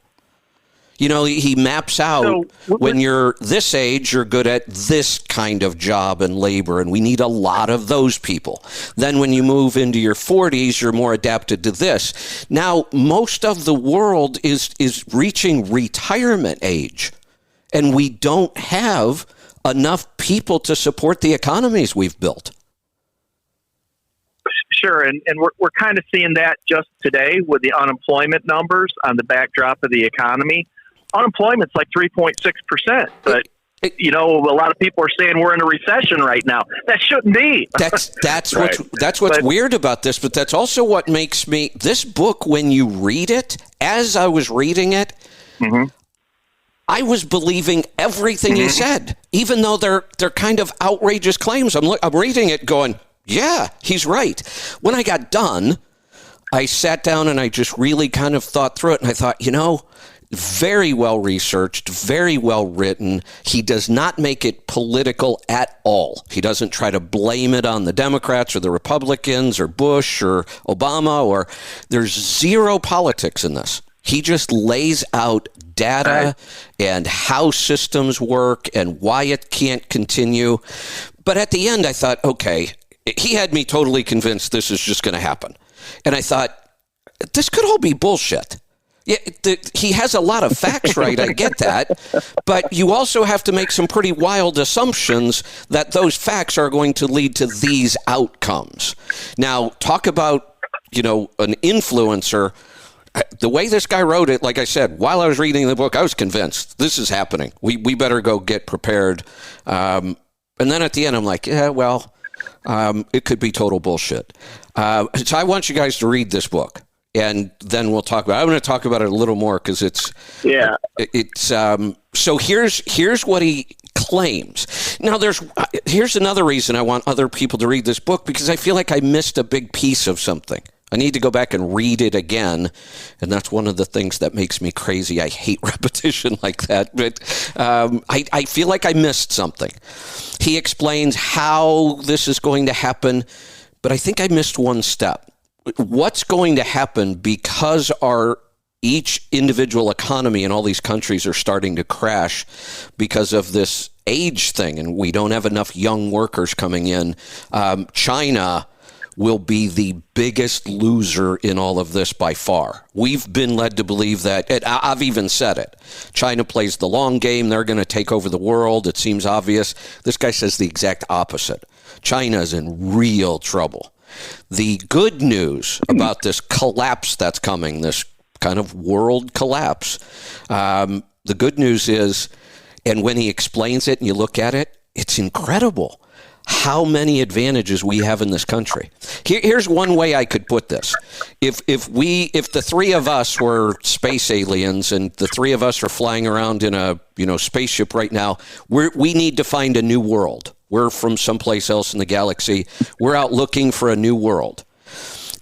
He maps out when you're this age, you're good at this kind of job and labor, and we need a lot of those people. Then when you move into your 40s, you're more adapted to this. Now, most of the world is reaching retirement age, and we don't have enough people to support the economies we've built. Sure, and we're kind of seeing that just today with the unemployment numbers on the backdrop of the economy. Unemployment's like 3.6%, but a lot of people are saying we're in a recession right now. That shouldn't be. That's right. what's weird about this, but that's also what makes this book, when you read it, as I was reading it, mm-hmm. I was believing everything he said, even though they're kind of outrageous claims. I'm reading it going, yeah, he's right. When I got done, I sat down and I just really kind of thought through it, and I thought, very well researched, very well written. He does not make it political at all. He doesn't try to blame it on the Democrats or the Republicans or Bush or Obama, there's zero politics in this. He just lays out data and how systems work and why it can't continue. But at the end, I thought, okay, he had me totally convinced this is just going to happen. And I thought, this could all be bullshit. Yeah, he has a lot of facts right, I get that, but you also have to make some pretty wild assumptions that those facts are going to lead to these outcomes. Now, talk about, an influencer. the way this guy wrote it, like I said, while I was reading the book, I was convinced this is happening. We better go get prepared. And then at the end, I'm like, yeah, well, it could be total bullshit. So I want you guys to read this book, and then we'll talk about it. I'm going to talk about it a little more because it's so here's what he claims. Now, here's another reason I want other people to read this book, because I feel like I missed a big piece of something. I need to go back and read it again, and that's one of the things that makes me crazy. I hate repetition like that, but I feel like I missed something. He explains how this is going to happen, but I think I missed one step. What's going to happen because each individual economy in all these countries are starting to crash because of this age thing, and we don't have enough young workers coming in. China will be the biggest loser in all of this by far. We've been led to believe that, and I've even said it. China plays the long game. They're going to take over the world. It seems obvious. This guy says the exact opposite. China is in real trouble. The good news about this collapse that's coming, this kind of world collapse, the good news is, and when he explains it and you look at it, it's incredible how many advantages we have in this country. Here's one way I could put this. If the three of us were space aliens and the three of us are flying around in a spaceship right now, we need to find a new world. We're from someplace else in the galaxy. We're out looking for a new world.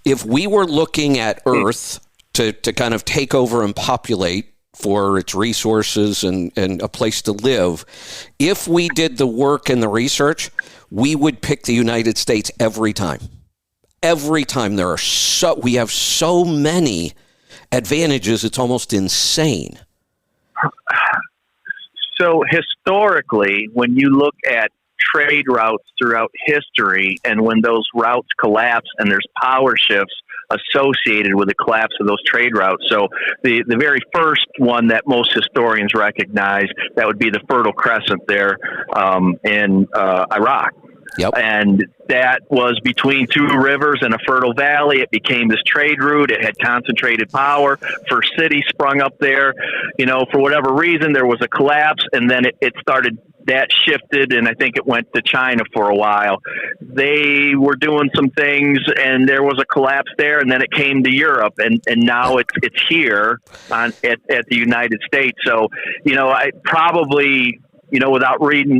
If we were looking at Earth to kind of take over and populate for its resources and a place to live, if we did the work and the research, we would pick the United States every time. Every time. We have so many advantages, it's almost insane. So historically, when you look at trade routes throughout history, and when those routes collapse and there's power shifts associated with the collapse of those trade routes. So the very first one that most historians recognize, that would be the Fertile Crescent there in Iraq. Yep. And that was between two rivers and a fertile valley. It became this trade route. It had concentrated power. First city sprung up there. For whatever reason, there was a collapse, and then it started. That shifted, and I think it went to China for a while. They were doing some things, and there was a collapse there, and then it came to Europe, and now it's here at the United States. So, I probably, without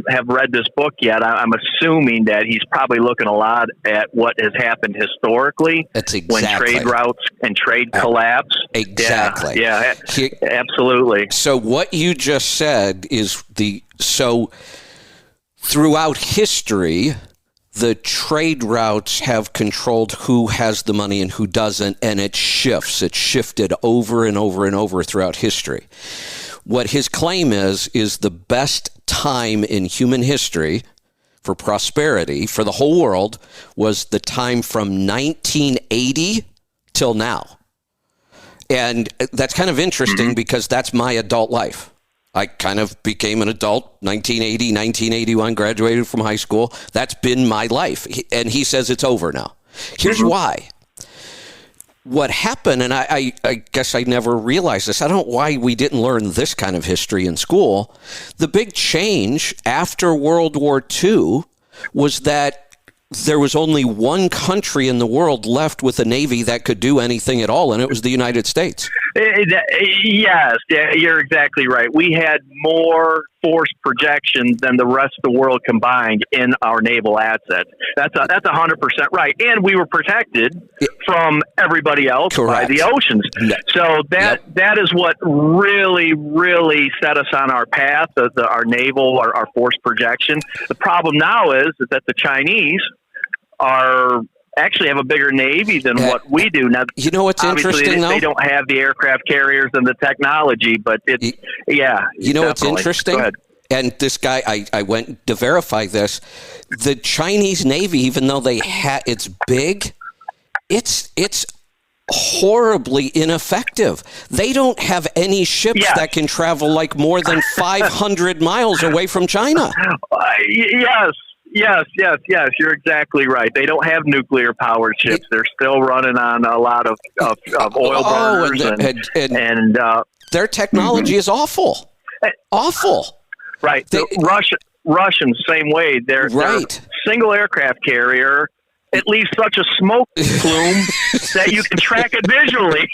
have read this book yet, I'm assuming that he's probably looking a lot at what has happened historically. That's exactly. When trade routes and trade collapse. Exactly. Yeah, absolutely. So what you just said is so throughout history, the trade routes have controlled who has the money and who doesn't, and it shifts. It shifted over and over and over throughout history. What his claim is the best time in human history for prosperity for the whole world was the time from 1980 till now. And that's kind of interesting because that's my adult life. I kind of became an adult, 1980, 1981, graduated from high school. That's been my life. And he says it's over now. Here's why. What happened, and I guess I never realized this, I don't know why we didn't learn this kind of history in school. The big change after World War II was that there was only one country in the world left with a Navy that could do anything at all, and it was the United States. Yes, you're exactly right. We had more force projection than the rest of the world combined in our naval assets. That's 100% right. And we were protected from everybody else by the oceans. So that is what really, really set us on our path, our naval, our force projection. The problem now is that the Chinese actually have a bigger Navy than what we do. Now, what's interesting, though? They don't have the aircraft carriers and the technology, but what's interesting? Go ahead. And this guy, I went to verify this. The Chinese Navy, even though it's big, it's horribly ineffective. They don't have any ships that can travel like more than 500 miles away from China. Yes. You're exactly right. They don't have nuclear-powered ships. They're still running on a lot of oil burners, and their technology is awful. Awful. Right. The Russians, same way. They're single aircraft carrier. It leaves such a smoke plume that you can track it visually.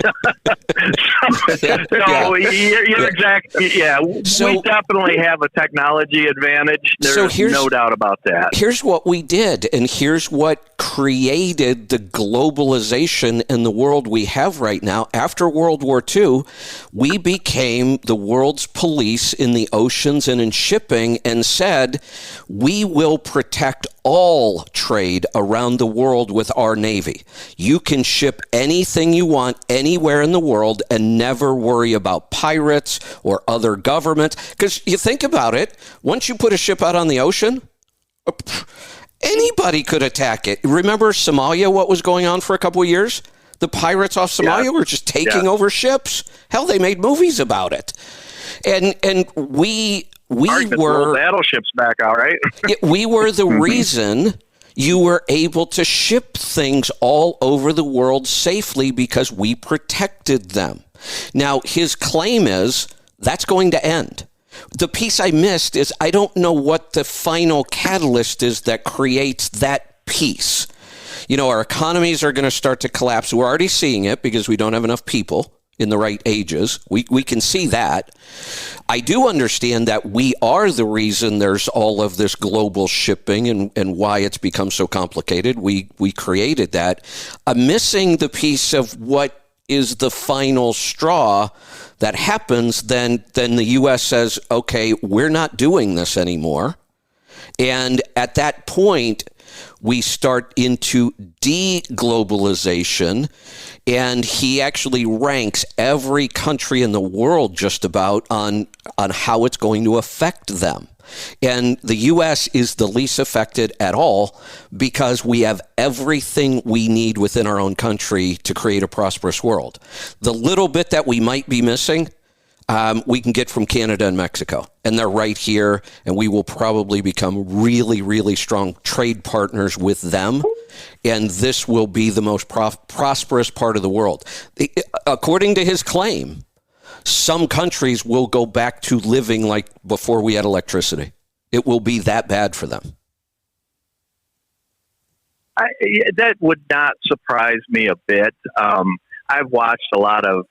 You're exactly. Yeah, we definitely have a technology advantage. There's no doubt about that. Here's what we did, and here's what created the globalization in the world we have right now. After World War II, we became the world's police in the oceans and in shipping and said, we will protect all trade around the world with our Navy. You can ship anything you want anywhere in the world and never worry about pirates or other governments. Because you think about it, once you put a ship out on the ocean, anybody could attack it. Remember Somalia, what was going on for a couple of years? The pirates off Somalia were just taking over ships. Hell, they made movies about it. And we were battleships back out, right? We were the reason you were able to ship things all over the world safely because we protected them. Now, his claim is that's going to end. The piece I missed is I don't know what the final catalyst is that creates that piece. You know, our economies are going to start to collapse. We're already seeing it because we don't have enough people in the right ages. We can see that. I do understand that we are the reason there's all of this global shipping and why it's become so complicated. We created that. I'm missing the piece of what is the final straw that happens. Then the U.S. says, okay, we're not doing this anymore. And at that point, we start into de-globalization, and he actually ranks every country in the world just about on how it's going to affect them. And the U.S. is the least affected at all because we have everything we need within our own country to create a prosperous world. The little bit that we might be missing, we can get from Canada and Mexico, and they're right here, and we will probably become really, really strong trade partners with them, and this will be the most prosperous part of the world. According to his claim, some countries will go back to living like before we had electricity. It will be that bad for them. That would not surprise me a bit. I've watched a lot of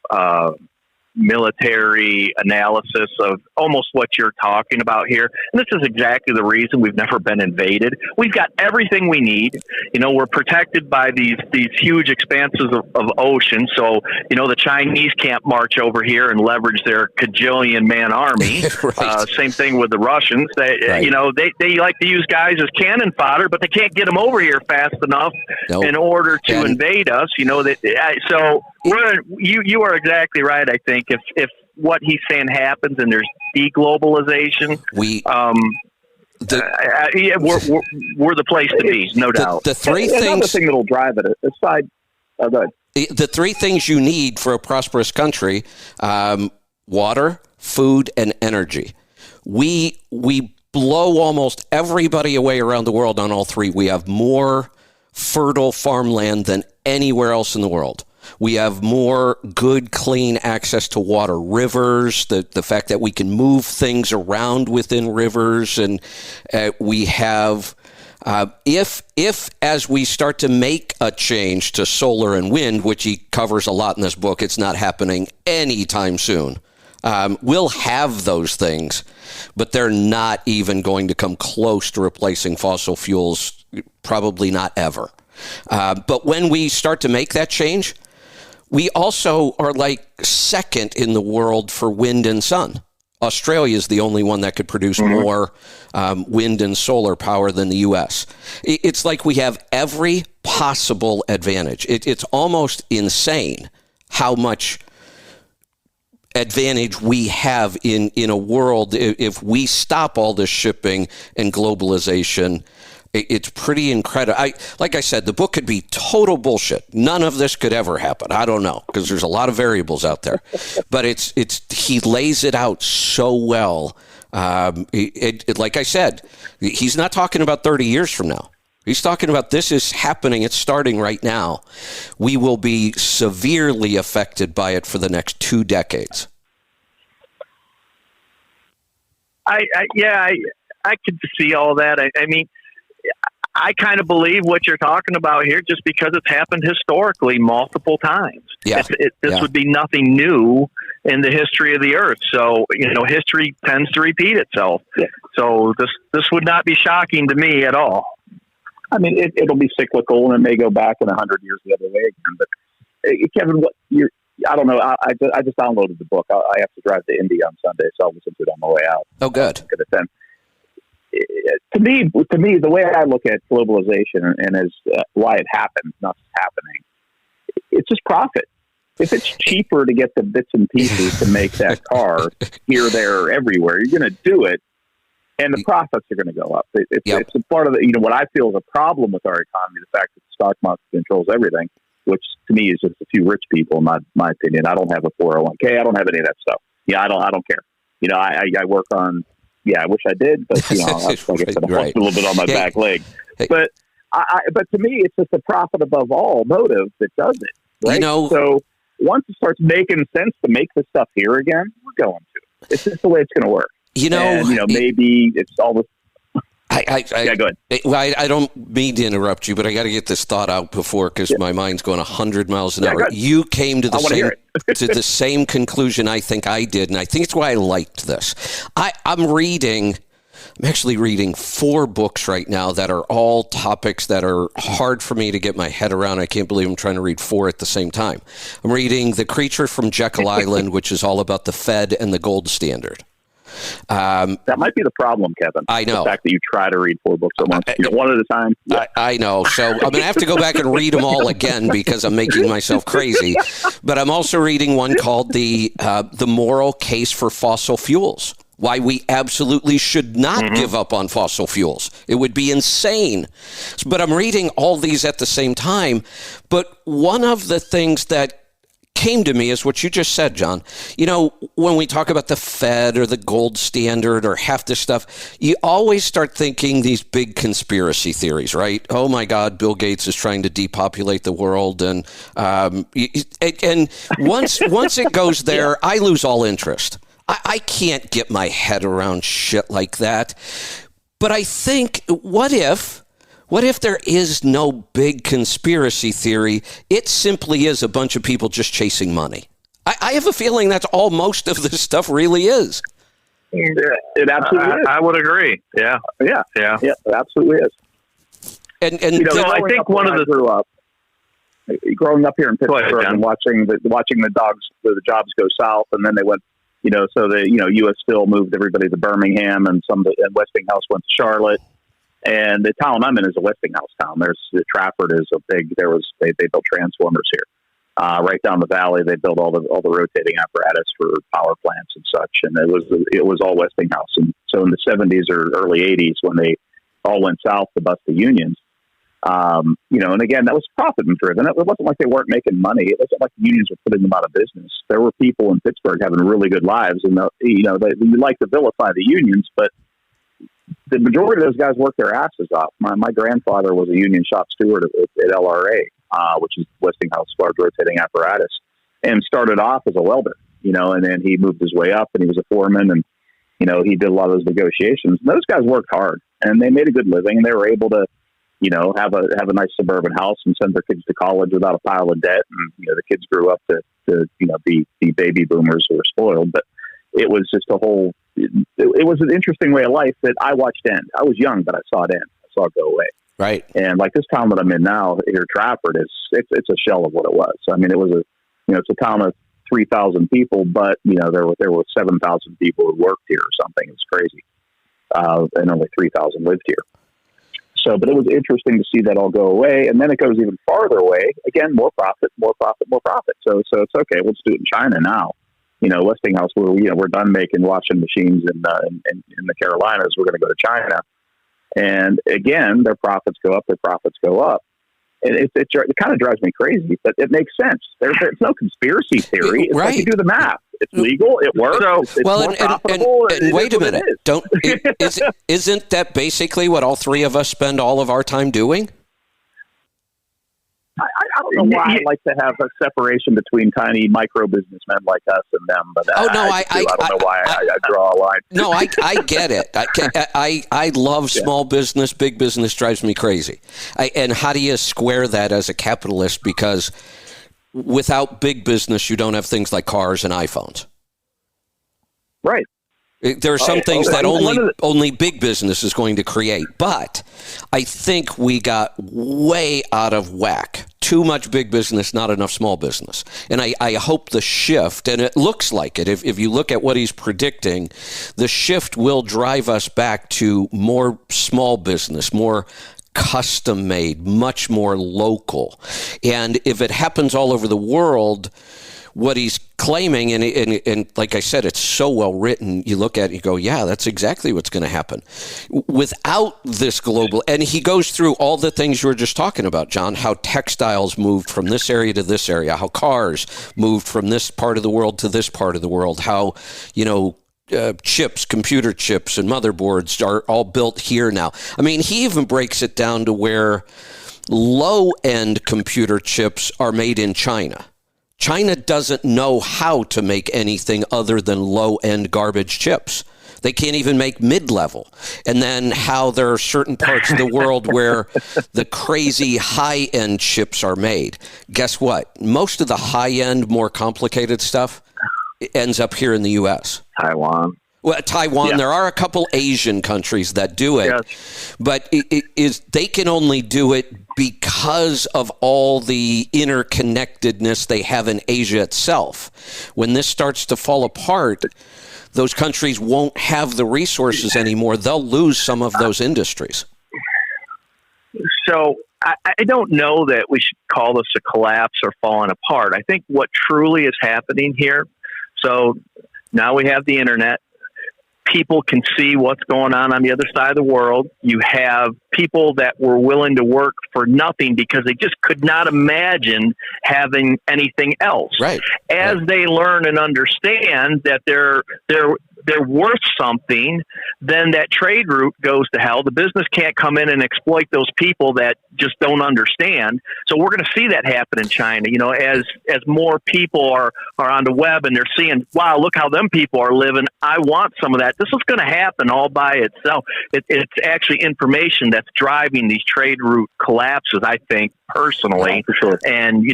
military analysis of almost what you're talking about here. And this is exactly the reason we've never been invaded. We've got everything we need. You know, we're protected by these huge expanses of ocean. So, you know, the Chinese can't march over here and leverage their cajillion man army. Right. Same thing with the Russians. You know, they like to use guys as cannon fodder, but they can't get them over here fast enough in order to invade us. You know, so you are exactly right. I think if what he's saying happens and there's deglobalization, we're the place to be, no doubt. The three things. Another thing that'll drive it aside. The three things you need for a prosperous country: water, food, and energy. We blow almost everybody away around the world on all three. We have more fertile farmland than anywhere else in the world. We have more good, clean access to water, rivers, the fact that we can move things around within rivers. And we have, if as we start to make a change to solar and wind, which he covers a lot in this book, it's not happening anytime soon. We'll have those things, but they're not even going to come close to replacing fossil fuels, probably not ever. But when we start to make that change, we also are like second in the world for wind and sun. Australia is the only one that could produce more wind and solar power than the U.S. It's like we have every possible advantage. It's almost insane how much advantage we have in a world. If we stop all this shipping and globalization, it's pretty incredible. Like I said, the book could be total bullshit. None of this could ever happen. I don't know, because there's a lot of variables out there. But he lays it out so well Like I said, he's not talking about 30 years from now. He's talking about this is happening. It's starting right now. We will be severely affected by it for the next 2 decades. I could see all that. I mean, I kind of believe what you're talking about here just because it's happened historically multiple times. Yeah. This would be nothing new in the history of the earth. So, history tends to repeat itself. Yeah. So this would not be shocking to me at all. I mean, it'll be cyclical, and it may go back in 100 years the other way again. But Kevin, I don't know. I just downloaded the book. I have to drive to Indy on Sunday, so I'll listen to it on my way out. Oh, good. To me, the way I look at globalization and as why it happens, not happening, it's just profit. If it's cheaper to get the bits and pieces to make that car here, there, everywhere, you're going to do it, and the profits are going to go up. It's a part of what I feel is a problem with our economy, the fact that the stock market controls everything, which to me is just a few rich people, in my opinion. I don't have a 401k. I don't have any of that stuff. I don't care. I work on. Yeah, I wish I did, but like I said, I'm a little bit on my back leg. But but to me, it's just a profit above all motive that does it. Right? So once it starts making sense to make this stuff here again, we're going to. It's just the way it's going to work. Maybe it's all the. Yeah, go ahead. Well, I don't mean to interrupt you, but I got to get this thought out before because my mind's going 100 miles an hour. You came to the same conclusion I think I did, and I think it's why I liked this. I'm actually reading 4 books right now that are all topics that are hard for me to get my head around. I can't believe I'm trying to read 4 at the same time. I'm reading The Creature from Jekyll Island, which is all about the Fed and the gold standard. That might be the problem, Kevin. I know. The fact that you try to read 4 books at once, one at a time. Yeah. I know. So I'm going to have to go back and read them all again because I'm making myself crazy. But I'm also reading one called The Moral Case for Fossil Fuels. Why we absolutely should not give up on fossil fuels. It would be insane. But I'm reading all these at the same time. But one of the things that came to me is what you just said, John. When we talk about the Fed or the gold standard or half this stuff, you always start thinking these big conspiracy theories, right? Oh my God, Bill Gates is trying to depopulate the world, and once it goes there, I lose all interest. I can't get my head around shit like that. But I think, what if there is no big conspiracy theory? It simply is a bunch of people just chasing money. I have a feeling that's all most of this stuff really is. It absolutely is. I would agree. Yeah. It absolutely is. And I think one of the growing up here in Pittsburgh and watching the jobs go south, and then they went. So the U.S. Steel moved everybody to Birmingham, and Westinghouse went to Charlotte. And the town I'm in is a Westinghouse town. Trafford is a big. They built transformers here, right down the valley. They built all the rotating apparatus for power plants and such. And it was all Westinghouse. And so in the 70s or early 80s, when they all went south to bust the unions, and again, that was profit driven. It wasn't like they weren't making money. It wasn't like the unions were putting them out of business. There were people in Pittsburgh having really good lives, and you like to vilify the unions, but the majority of those guys worked their asses off. My grandfather was a union shop steward at LRA, which is Westinghouse large rotating apparatus, and started off as a welder, and then he moved his way up and he was a foreman, and, he did a lot of those negotiations. And those guys worked hard and they made a good living, and they were able to, have a nice suburban house and send their kids to college without a pile of debt. And, the kids grew up to be baby boomers who were spoiled, but it was just it was an interesting way of life that I watched end. I was young, but I saw it end. I saw it go away. Right. And like this town that I'm in now, here, Trafford, it's a shell of what it was. I mean, it was it's a town of 3,000 people, but there were 7,000 people who worked here or something. It was crazy, and only 3,000 lived here. So, but it was interesting to see that all go away, and then it goes even farther away. Again, more profit. So it's okay. Let's do it in China now. Westinghouse, we're done making washing machines in the Carolinas. We're going to go to China, and again, their profits go up. And it kind of drives me crazy, but it makes sense. There's no conspiracy theory. It's right. like you do the math. It's legal. It works. So, it's more profitable. And wait a minute. Isn't that basically what all three of us spend all of our time doing? I don't know why I like to have a separation between tiny micro businessmen like us and them, but I don't know why I draw a line. No, I get it. I love small business. Big business drives me crazy. And how do you square that as a capitalist? Because without big business, you don't have things like cars and iPhones. Right. There are some things that only big business is going to create. But I think we got way out of whack. Too much big business, not enough small business. And I hope the shift, and it looks like it, if you look at what he's predicting, the shift will drive us back to more small business, more custom made, much more local. And if it happens all over the world, what he's claiming, and like I said, it's so well written, you look at it and you go, yeah, that's exactly what's going to happen. Without this global, and he goes through all the things you were just talking about, John, how textiles moved from this area to this area, how cars moved from this part of the world to this part of the world, how, chips, computer chips and motherboards are all built here now. I mean, he even breaks it down to where low-end computer chips are made in China. China doesn't know how to make anything other than low-end garbage chips. They can't even make mid-level. And then how there are certain parts of the world where the crazy high-end chips are made. Guess what? Most of the high-end, more complicated stuff ends up here in the U.S. Taiwan. Well, Taiwan, there are a couple Asian countries that do it, yes. But they can only do it because of all the interconnectedness they have in Asia itself. When this starts to fall apart, those countries won't have the resources anymore. They'll lose some of those industries. So I don't know that we should call this a collapse or falling apart. I think what truly is happening here, so now we have the internet. People can see what's going on the other side of the world. You have people that were willing to work for nothing because they just could not imagine having anything else. Right. As they learn and understand that they're worth something, then that trade route goes to hell. The business can't come in and exploit those people that just don't understand. So we're going to see that happen in China. As more people are on the web and they're seeing, wow, look how them people are living. I want some of that. This is going to happen all by itself. It's actually information that's driving these trade route collapses, I think, personally. Yeah, for sure. And,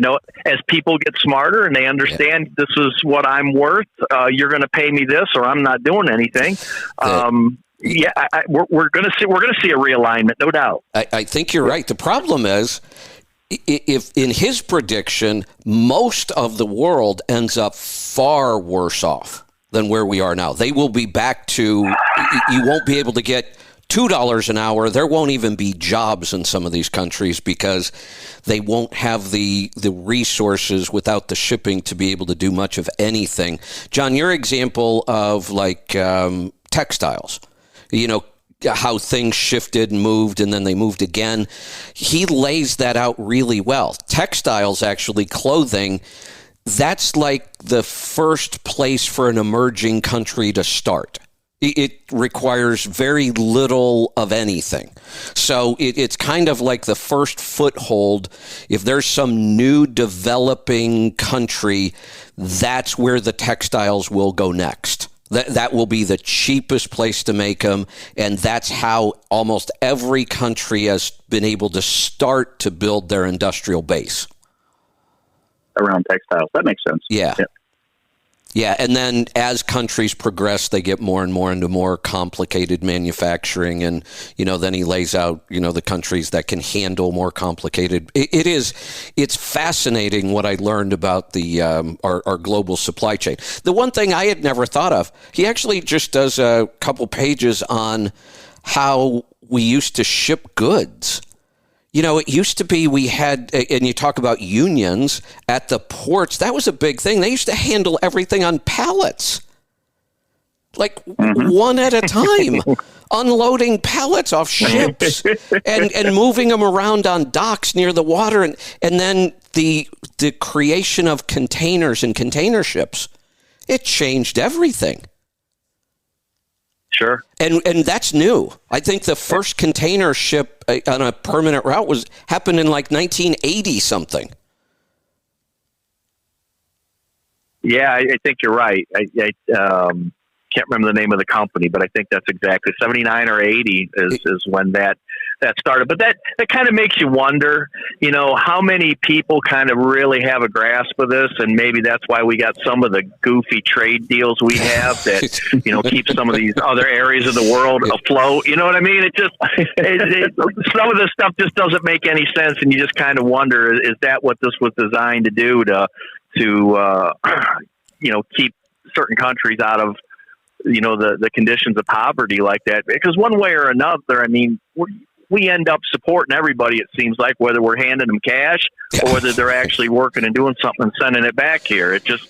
as people get smarter and they understand this is what I'm worth, you're going to pay me this or I'm not doing anything. We're going to see a realignment, no doubt. I think you're right. The problem is, if in his prediction, most of the world ends up far worse off than where we are now. They will be back to, you won't be able to get $2 an hour. There won't even be jobs in some of these countries because they won't have the resources without the shipping to be able to do much of anything. John, your example of textiles, how things shifted and moved and then they moved again. He lays that out really well. Textiles, actually, clothing, that's like the first place for an emerging country to start. It requires very little of anything. So it's kind of like the first foothold. If there's some new developing country, that's where the textiles will go next. That will be the cheapest place to make them, and that's how almost every country has been able to start to build their industrial base. Around textiles. That makes sense. Yeah, and then as countries progress, they get more and more into more complicated manufacturing, and then he lays out the countries that can handle more complicated. It's fascinating what I learned about the our global supply chain. The one thing I had never thought of, he actually just does a couple pages on how we used to ship goods. It used to be we had, and you talk about unions at the ports, that was a big thing. They used to handle everything on pallets, like one at a time, unloading pallets off ships and moving them around on docks near the water. And then the creation of containers and container ships it changed everything. Sure. And that's new. I think the first container ship on a permanent route happened in like 1980 something. Yeah, I think you're right. I can't remember the name of the company, but I think that's exactly 79 or 80 is when that started. But that kind of makes you wonder, how many people kind of really have a grasp of this, and maybe that's why we got some of the goofy trade deals we have that keep some of these other areas of the world afloat. You know what I mean? Some of this stuff just doesn't make any sense, and you just kind of wonder: is that what this was designed to do to keep certain countries out of the conditions of poverty like that? Because one way or another, I mean, we end up supporting everybody, it seems like, whether we're handing them cash or whether they're actually working and doing something and sending it back here. It's just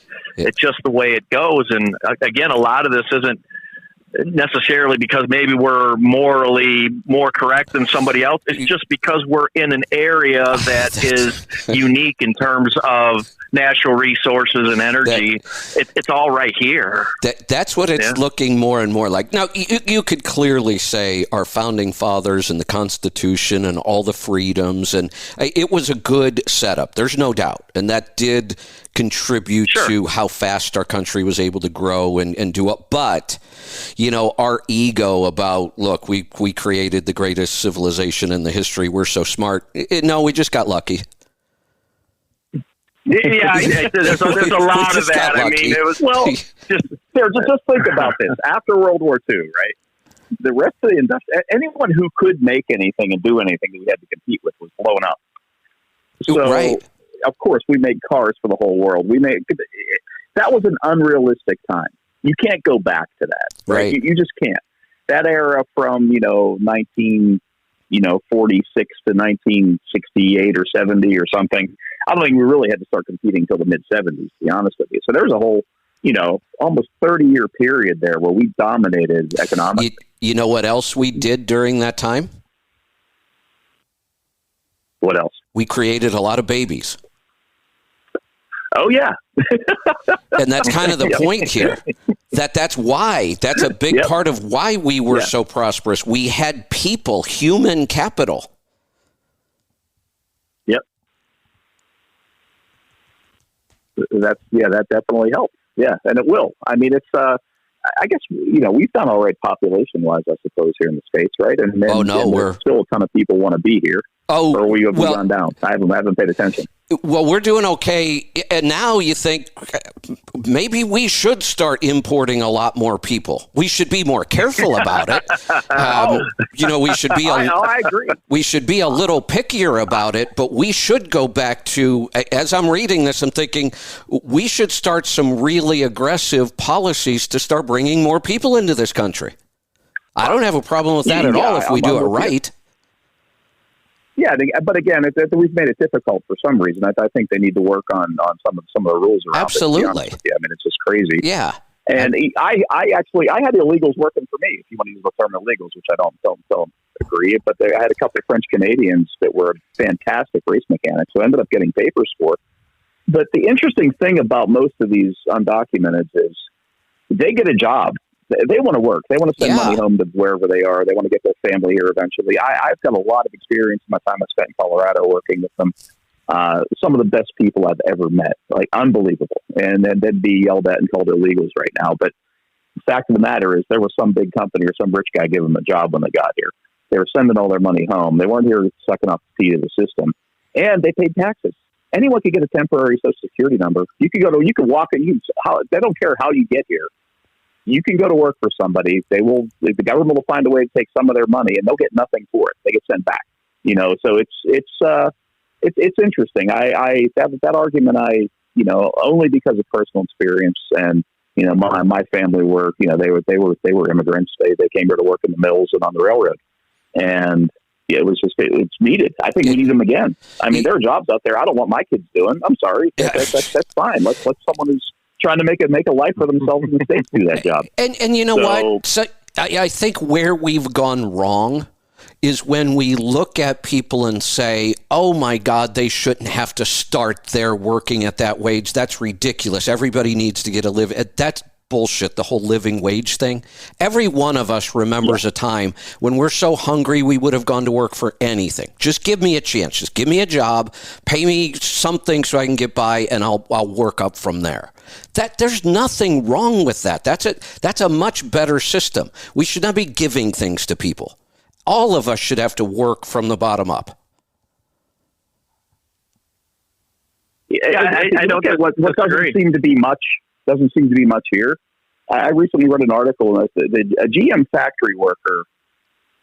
the way it goes. And again, a lot of this isn't necessarily because maybe we're morally more correct than somebody else. It's just because we're in an area that is unique in terms of natural resources and energy. It's all right here. That's what it's looking more and more like. Now, you could clearly say our founding fathers and the Constitution and all the freedoms, and it was a good setup. There's no doubt. And that did contribute to how fast our country was able to grow and do it. But, our ego about, look, we created the greatest civilization in the history. We're so smart. No, we just got lucky. Yeah, there's a lot of that. I mean, it was just think about this. After World War II, right? The rest of the anyone who could make anything and do anything that we had to compete with was blown up. So, of course, we made cars for the whole world. That was an unrealistic time. You can't go back to that, right? You just can't. That era from 1946 to 1968 or 70 or something. I don't think we really had to start competing until the mid-70s, to be honest with you. So there's a whole, almost 30-year period there where we dominated economically. You know what else we did during that time? What else? We created a lot of babies. Oh, yeah. And that's kind of the point here. That's a big part of why we were so prosperous. We had people, human capital. That definitely helps. Yeah, and it will. I mean, it's. I guess we've done all right population-wise, I suppose, here in the States, right? And there's still a ton of people want to be here. Or we have gone down. I haven't paid attention. Well, we're doing okay, and now you think maybe we should start importing a lot more people. We should be more careful about it. We should be. I agree. We should be a little pickier about it, but we should go back to. As I'm reading this, I'm thinking we should start some really aggressive policies to start bringing more people into this country. I don't have a problem with that at all if we do it right. Yeah, but again, we've made it difficult for some reason. I think they need to work on some of the rules around Absolutely. it. I mean, it's just crazy. Yeah. And I had illegals working for me, if you want to use the term illegals, which I don't agree. But I had a couple of French Canadians that were fantastic race mechanics who ended up getting papers for. But the interesting thing about most of these undocumented is they get a job. They want to work. They want to send money home to wherever they are. They want to get their family here eventually. I've got a lot of experience in my time I spent in Colorado working with them. Some of the best people I've ever met, like unbelievable. And then they'd be yelled at and called illegals right now. But the fact of the matter is there was some big company or some rich guy giving them a job when they got here. They were sending all their money home. They weren't here sucking off the feet of the system. And they paid taxes. Anyone could get a temporary Social Security number. You could walk in. They don't care how you get here. You can go to work for somebody. The government will find a way to take some of their money, and they'll get nothing for it. They get sent back. So it's interesting. That argument, only because of personal experience, and my family were, they were immigrants. They came here to work in the mills and on the railroad, and it's needed. I think we need them again. I mean, there are jobs out there I don't want my kids doing. I'm sorry, that's fine. Let someone who's trying to make a life for themselves in the States do that job. And what? So I think where we've gone wrong is when we look at people and say, oh my God, they shouldn't have to start there working at that wage. That's ridiculous. Everybody needs to get a living. That's bullshit, the whole living wage thing. Every one of us remembers a time when we're so hungry we would have gone to work for anything. Just give me a chance. Just give me a job, pay me something so I can get by, and I'll work up from there. There's nothing wrong with that. That's a much better system. We should not be giving things to people. All of us should have to work from the bottom up. Yeah, I don't get what doesn't seem to be much. Doesn't seem to be much here. I recently read an article that a GM factory worker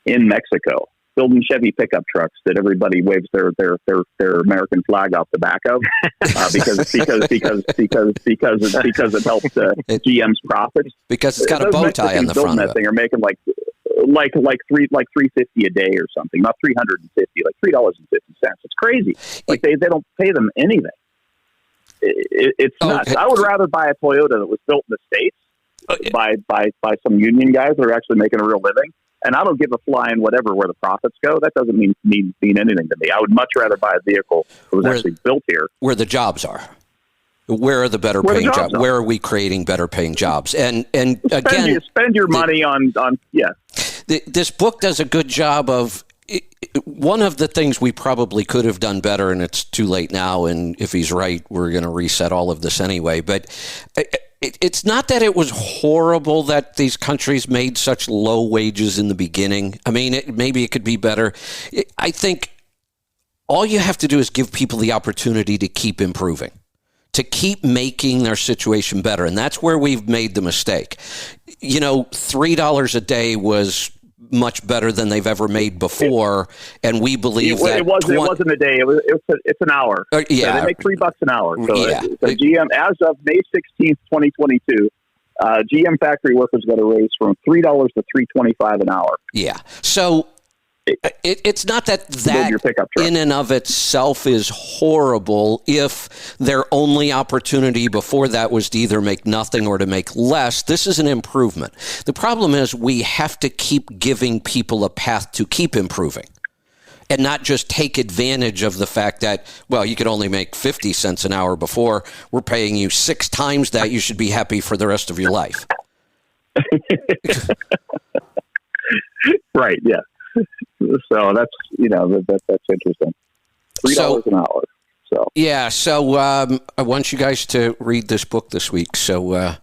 in Mexico building Chevy pickup trucks that everybody waves their American flag off the back of because it helps GM's profits. Because it's got a bow tie on the front of it. Thing are making like $350 a day or something, not $350, like $3.50. It's crazy. Like they don't pay them anything. It's nuts. I would rather buy a Toyota that was built in the States by some union guys that are actually making a real living. And I don't give a flying whatever where the profits go. That doesn't mean anything to me. I would much rather buy a vehicle that was actually built here. Where the jobs are. Where are the better paying jobs? Where are we creating better paying jobs? And again, spend your money on. This book does a good job of. One of the things we probably could have done better, and it's too late now, and if he's right, we're going to reset all of this anyway, but it's not that it was horrible that these countries made such low wages in the beginning. I mean, maybe it could be better. I think all you have to do is give people the opportunity to keep improving, to keep making their situation better, and that's where we've made the mistake. You know, $3 a day was much better than they've ever made before, and we believe that it wasn't a day. It's an hour. So they make $3 an hour. So GM, as of May 16th, 2022, GM factory workers got a raise from $3 to $3.25 an hour. Yeah. So it's not that in and of itself is horrible if their only opportunity before that was to either make nothing or to make less. This is an improvement. The problem is we have to keep giving people a path to keep improving and not just take advantage of the fact that, well, you could only make 50 cents an hour before. We're paying you 6 times that. You should be happy for the rest of your life. Right. Yeah. So that's interesting. $3 an hour. So yeah. So I want you guys to read this book this week. So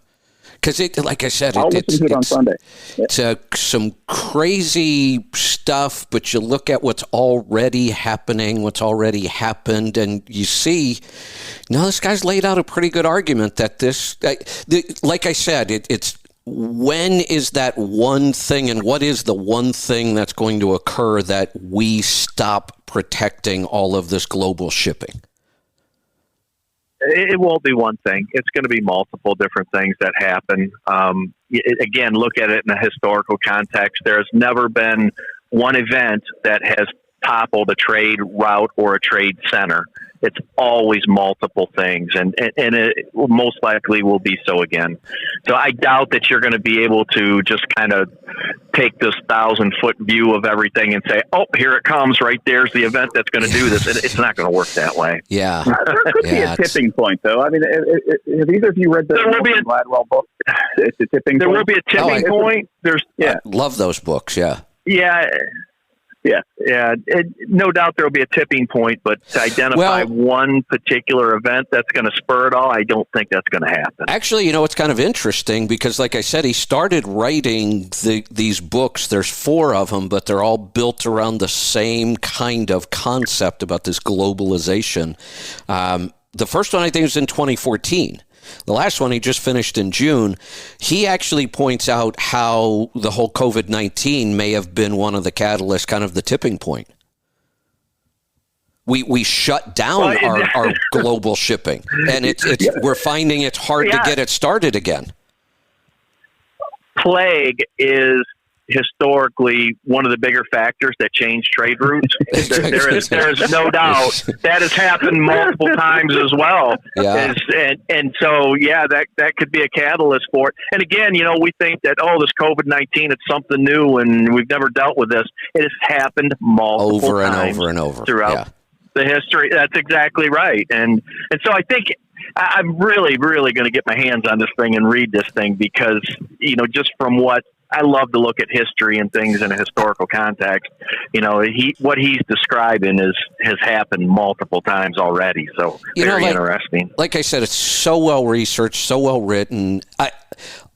because like I said, I'll listen to it on Sunday. It's some crazy stuff, but you look at what's already happening, what's already happened, and you see, this guy's laid out a pretty good argument that this, like I said, it's. When is that one thing, and what is the one thing that's going to occur that we stop protecting all of this global shipping? It won't be one thing. It's going to be multiple different things that happen. Again, look at it in a historical context. There's never been one event that has toppled a trade route or a trade center. It's always multiple things, and it most likely will be so again. So I doubt that you're going to be able to just kind of take this 1,000-foot view of everything and say, "Oh, here it comes! Right there's the event that's going to do this." It's not going to work that way. Yeah, there could be a tipping point, though. I mean, have either of you read the Gladwell book? It's a tipping point. There will be a tipping point. I love those books. Yeah. Yeah. No doubt there will be a tipping point, but to identify one particular event that's going to spur it all, I don't think that's going to happen. Actually, it's kind of interesting because, like I said, he started writing these books. There's 4 of them, but they're all built around the same kind of concept about this globalization. The first one, I think, was in 2014. The last one he just finished in June. He actually points out how the whole COVID-19 may have been one of the catalysts, kind of the tipping point. We shut down our global shipping, and we're finding it's hard to get it started again. Plague is historically one of the bigger factors that changed trade routes. there is no doubt that has happened multiple times as well. Yeah. And so, yeah, that could be a catalyst for it. And again, we think that, this COVID-19, it's something new and we've never dealt with this. It has happened multiple times over and over throughout the history. That's exactly right. And so I think I'm really, really going to get my hands on this thing and read this thing because, just from what I love to look at history and things in a historical context. What he's describing has happened multiple times already. So very interesting. Like I said, it's so well researched, so well written.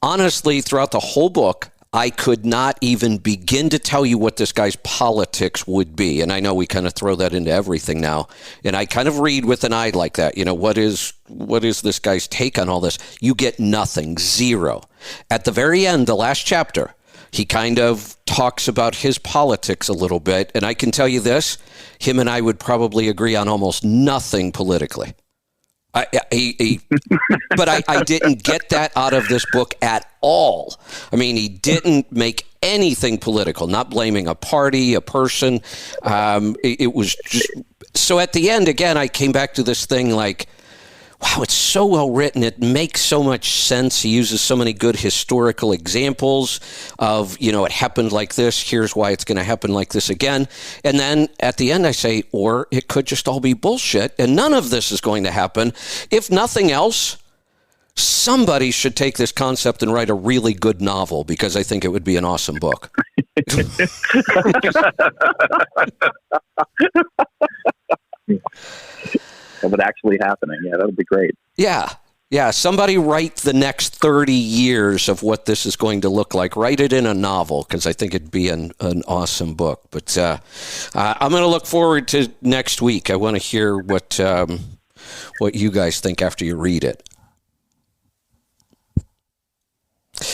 Honestly, throughout the whole book, I could not even begin to tell you what this guy's politics would be. And I know we kind of throw that into everything now. And I kind of read with an eye like that. What is this guy's take on all this? You get nothing, zero. At the very end, the last chapter, he kind of talks about his politics a little bit. And I can tell you this, him and I would probably agree on almost nothing politically. But I didn't get that out of this book at all. I mean, he didn't make anything political, not blaming a party, a person. It was just, so at the end, again, I came back to this thing like, wow, it's so well written. It makes so much sense. He uses so many good historical examples of, it happened like this. Here's why it's going to happen like this again. And then at the end, I say, or it could just all be bullshit. And none of this is going to happen. If nothing else, somebody should take this concept and write a really good novel because I think it would be an awesome book. Of it actually happening. Yeah, that would be great. Yeah. Somebody write the next 30 years of what this is going to look like. Write it in a novel because I think it'd be an awesome book. But I'm going to look forward to next week. I want to hear what you guys think after you read it.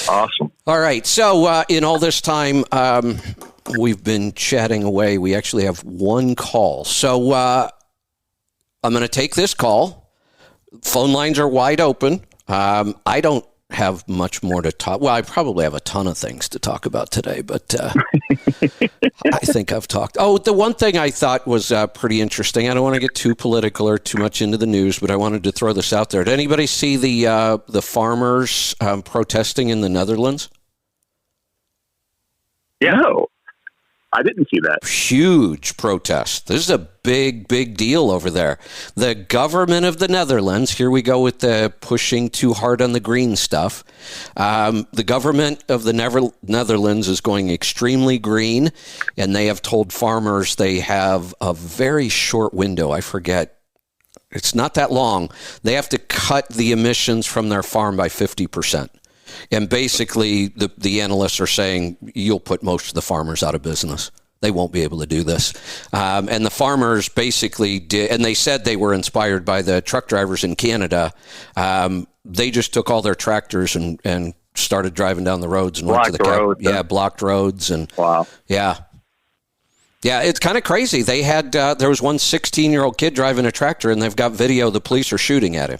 Awesome. All right. So in all this time, we've been chatting away. We actually have one call. So I'm going to take this call. Phone lines are wide open. I don't have much more to talk. Well, I probably have a ton of things to talk about today, but I think I've talked. Oh, the one thing I thought was pretty interesting. I don't want to get too political or too much into the news, but I wanted to throw this out there. Did anybody see the farmers protesting in the Netherlands? Yeah. No. I didn't see that. Huge protest. This is a big, big deal over there. The government of the Netherlands, here we go with the pushing too hard on the green stuff. The government of the Netherlands is going extremely green, and they have told farmers they have a very short window. I forget. It's not that long. They have to cut the emissions from their farm by 50%. And basically, the analysts are saying you'll put most of the farmers out of business. They won't be able to do this. And the farmers basically did, and they said they were inspired by the truck drivers in Canada. They just took all their tractors and started driving down the roads and went to the roads. Yeah, blocked roads. And wow. Yeah, it's kind of crazy. They had there was one 16-year-old kid driving a tractor, and they've got video. The police are shooting at him.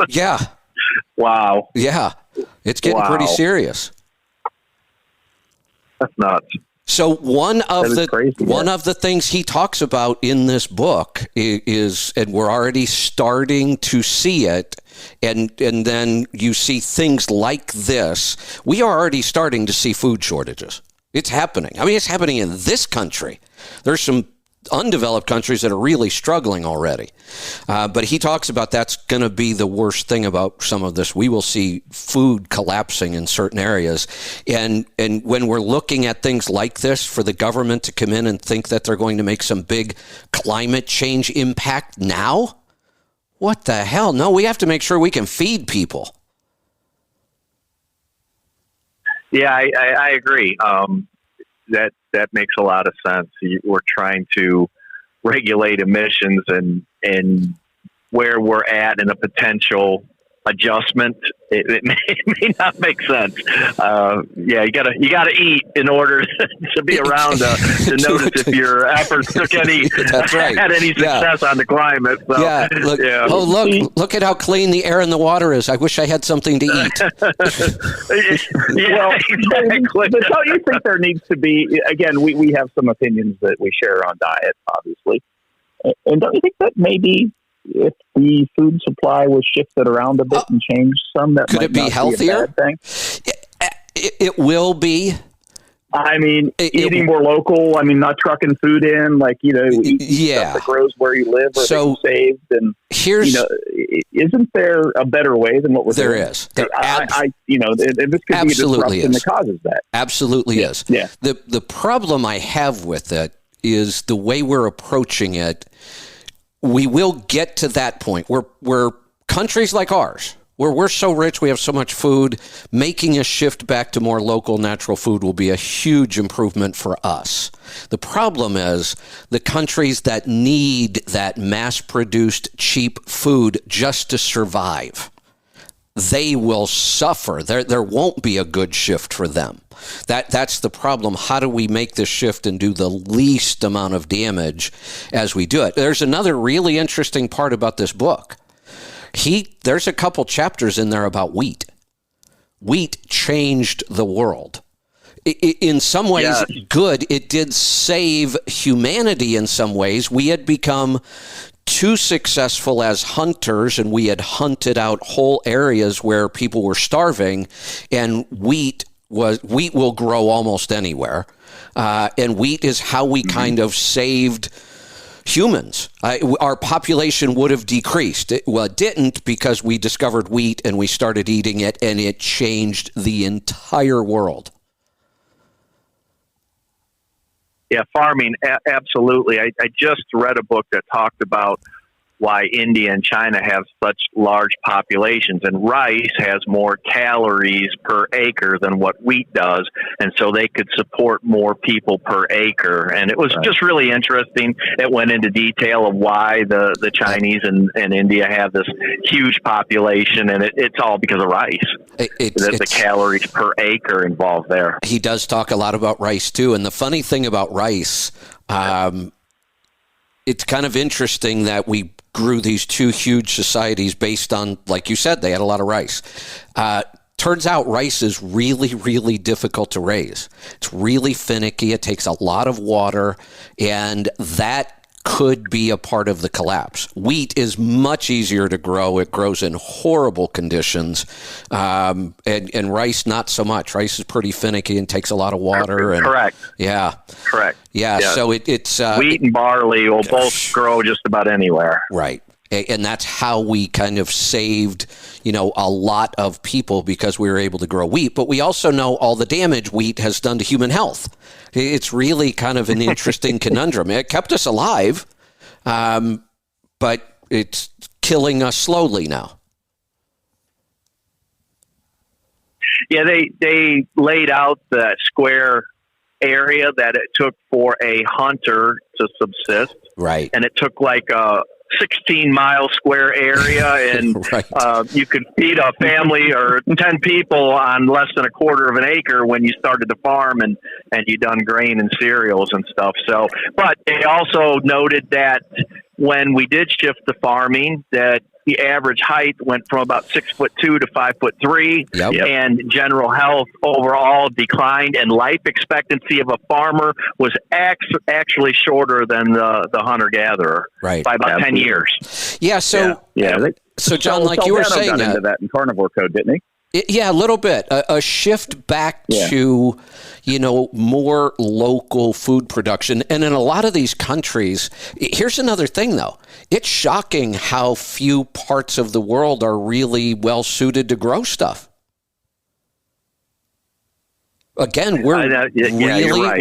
Yeah. Wow. Yeah. It's getting pretty serious. That's nuts. So one of the things he talks about in this book is, and we're already starting to see it, and then you see things like this. We are already starting to see food shortages. It's happening. I mean, it's happening in this country. There's some undeveloped countries that are really struggling already. But he talks about that's going to be the worst thing about some of this. We will see food collapsing in certain areas. And when we're looking at things like this, for the government to come in and think that they're going to make some big climate change impact now, what the hell? No, we have to make sure we can feed people. Yeah, I agree. That makes a lot of sense. We're trying to regulate emissions and where we're at in a potential adjustment, it may not make sense. You gotta eat in order to be around to notice if your efforts took any That's right. had any success on the climate. So, yeah. Look, yeah. Oh, look at how clean the air and the water is. I wish I had something to eat. Yeah, exactly. But don't you think there needs to be, again, we have some opinions that we share on diet, obviously. And don't you think that maybe if the food supply was shifted around a bit and changed some, that could might it be not healthier? Be a bad thing? It will be. I mean, eating more local. I mean, not trucking food in, like, eating stuff that grows where you live or so that you saved. And isn't there a better way than what we're doing? There is. This could absolutely be a disruption that causes that. Absolutely is. Yeah. The problem I have with it is the way we're approaching it. We will get to that point where countries like ours, where we're so rich, we have so much food, making a shift back to more local natural food will be a huge improvement for us. The problem is the countries that need that mass-produced cheap food just to survive, they will suffer. There won't be a good shift for them. That's the problem. How do we make this shift and do the least amount of damage as we do it? There's another really interesting part about this book. There's a couple chapters in there about wheat. Wheat changed the world. In some ways, good. It did save humanity in some ways. We had become too successful as hunters, and we had hunted out whole areas where people were starving, and wheat will grow almost anywhere. And wheat is how we kind of saved humans. Our population would have decreased. It didn't, because we discovered wheat and we started eating it, and it changed the entire world. Yeah, farming, absolutely. I just read a book that talked about why India and China have such large populations, and rice has more calories per acre than what wheat does, and so they could support more people per acre. And it was just really interesting. It went into detail of why the Chinese and India have this huge population, and it's all because of rice. The calories per acre involved there. He does talk a lot about rice too, and the funny thing about rice, it's kind of interesting that we grew these two huge societies based on, like you said, they had a lot of rice. Turns out rice is really, really difficult to raise. It's really finicky. It takes a lot of water, and that could be a part of the collapse. Wheat is much easier to grow. It grows in horrible conditions, and rice not so much. Rice is pretty finicky and takes a lot of water. Correct. Yeah. Correct. Yeah. So it's wheat and barley will both grow just about anywhere. Right. And that's how we kind of saved, a lot of people, because we were able to grow wheat. But we also know all the damage wheat has done to human health. It's really kind of an interesting conundrum. It kept us alive, but it's killing us slowly now. Yeah, they laid out the square area that it took for a hunter to subsist. Right. And it took like a 16-mile square area, and you could feed a family or 10 people on less than a quarter of an acre when you started to farm and you done grain and cereals and stuff. So, but they also noted that when we did shift to farming, that the average height went from about 6'2" to 5'3", and general health overall declined, and life expectancy of a farmer was actually shorter than the hunter-gatherer by about 10 years. Yeah. So, so John, like you were saying, got into that in Carnivore Code, didn't he? Yeah, a little bit. A shift back to, more local food production. And in a lot of these countries, here's another thing, though. It's shocking how few parts of the world are really well suited to grow stuff. Again, we're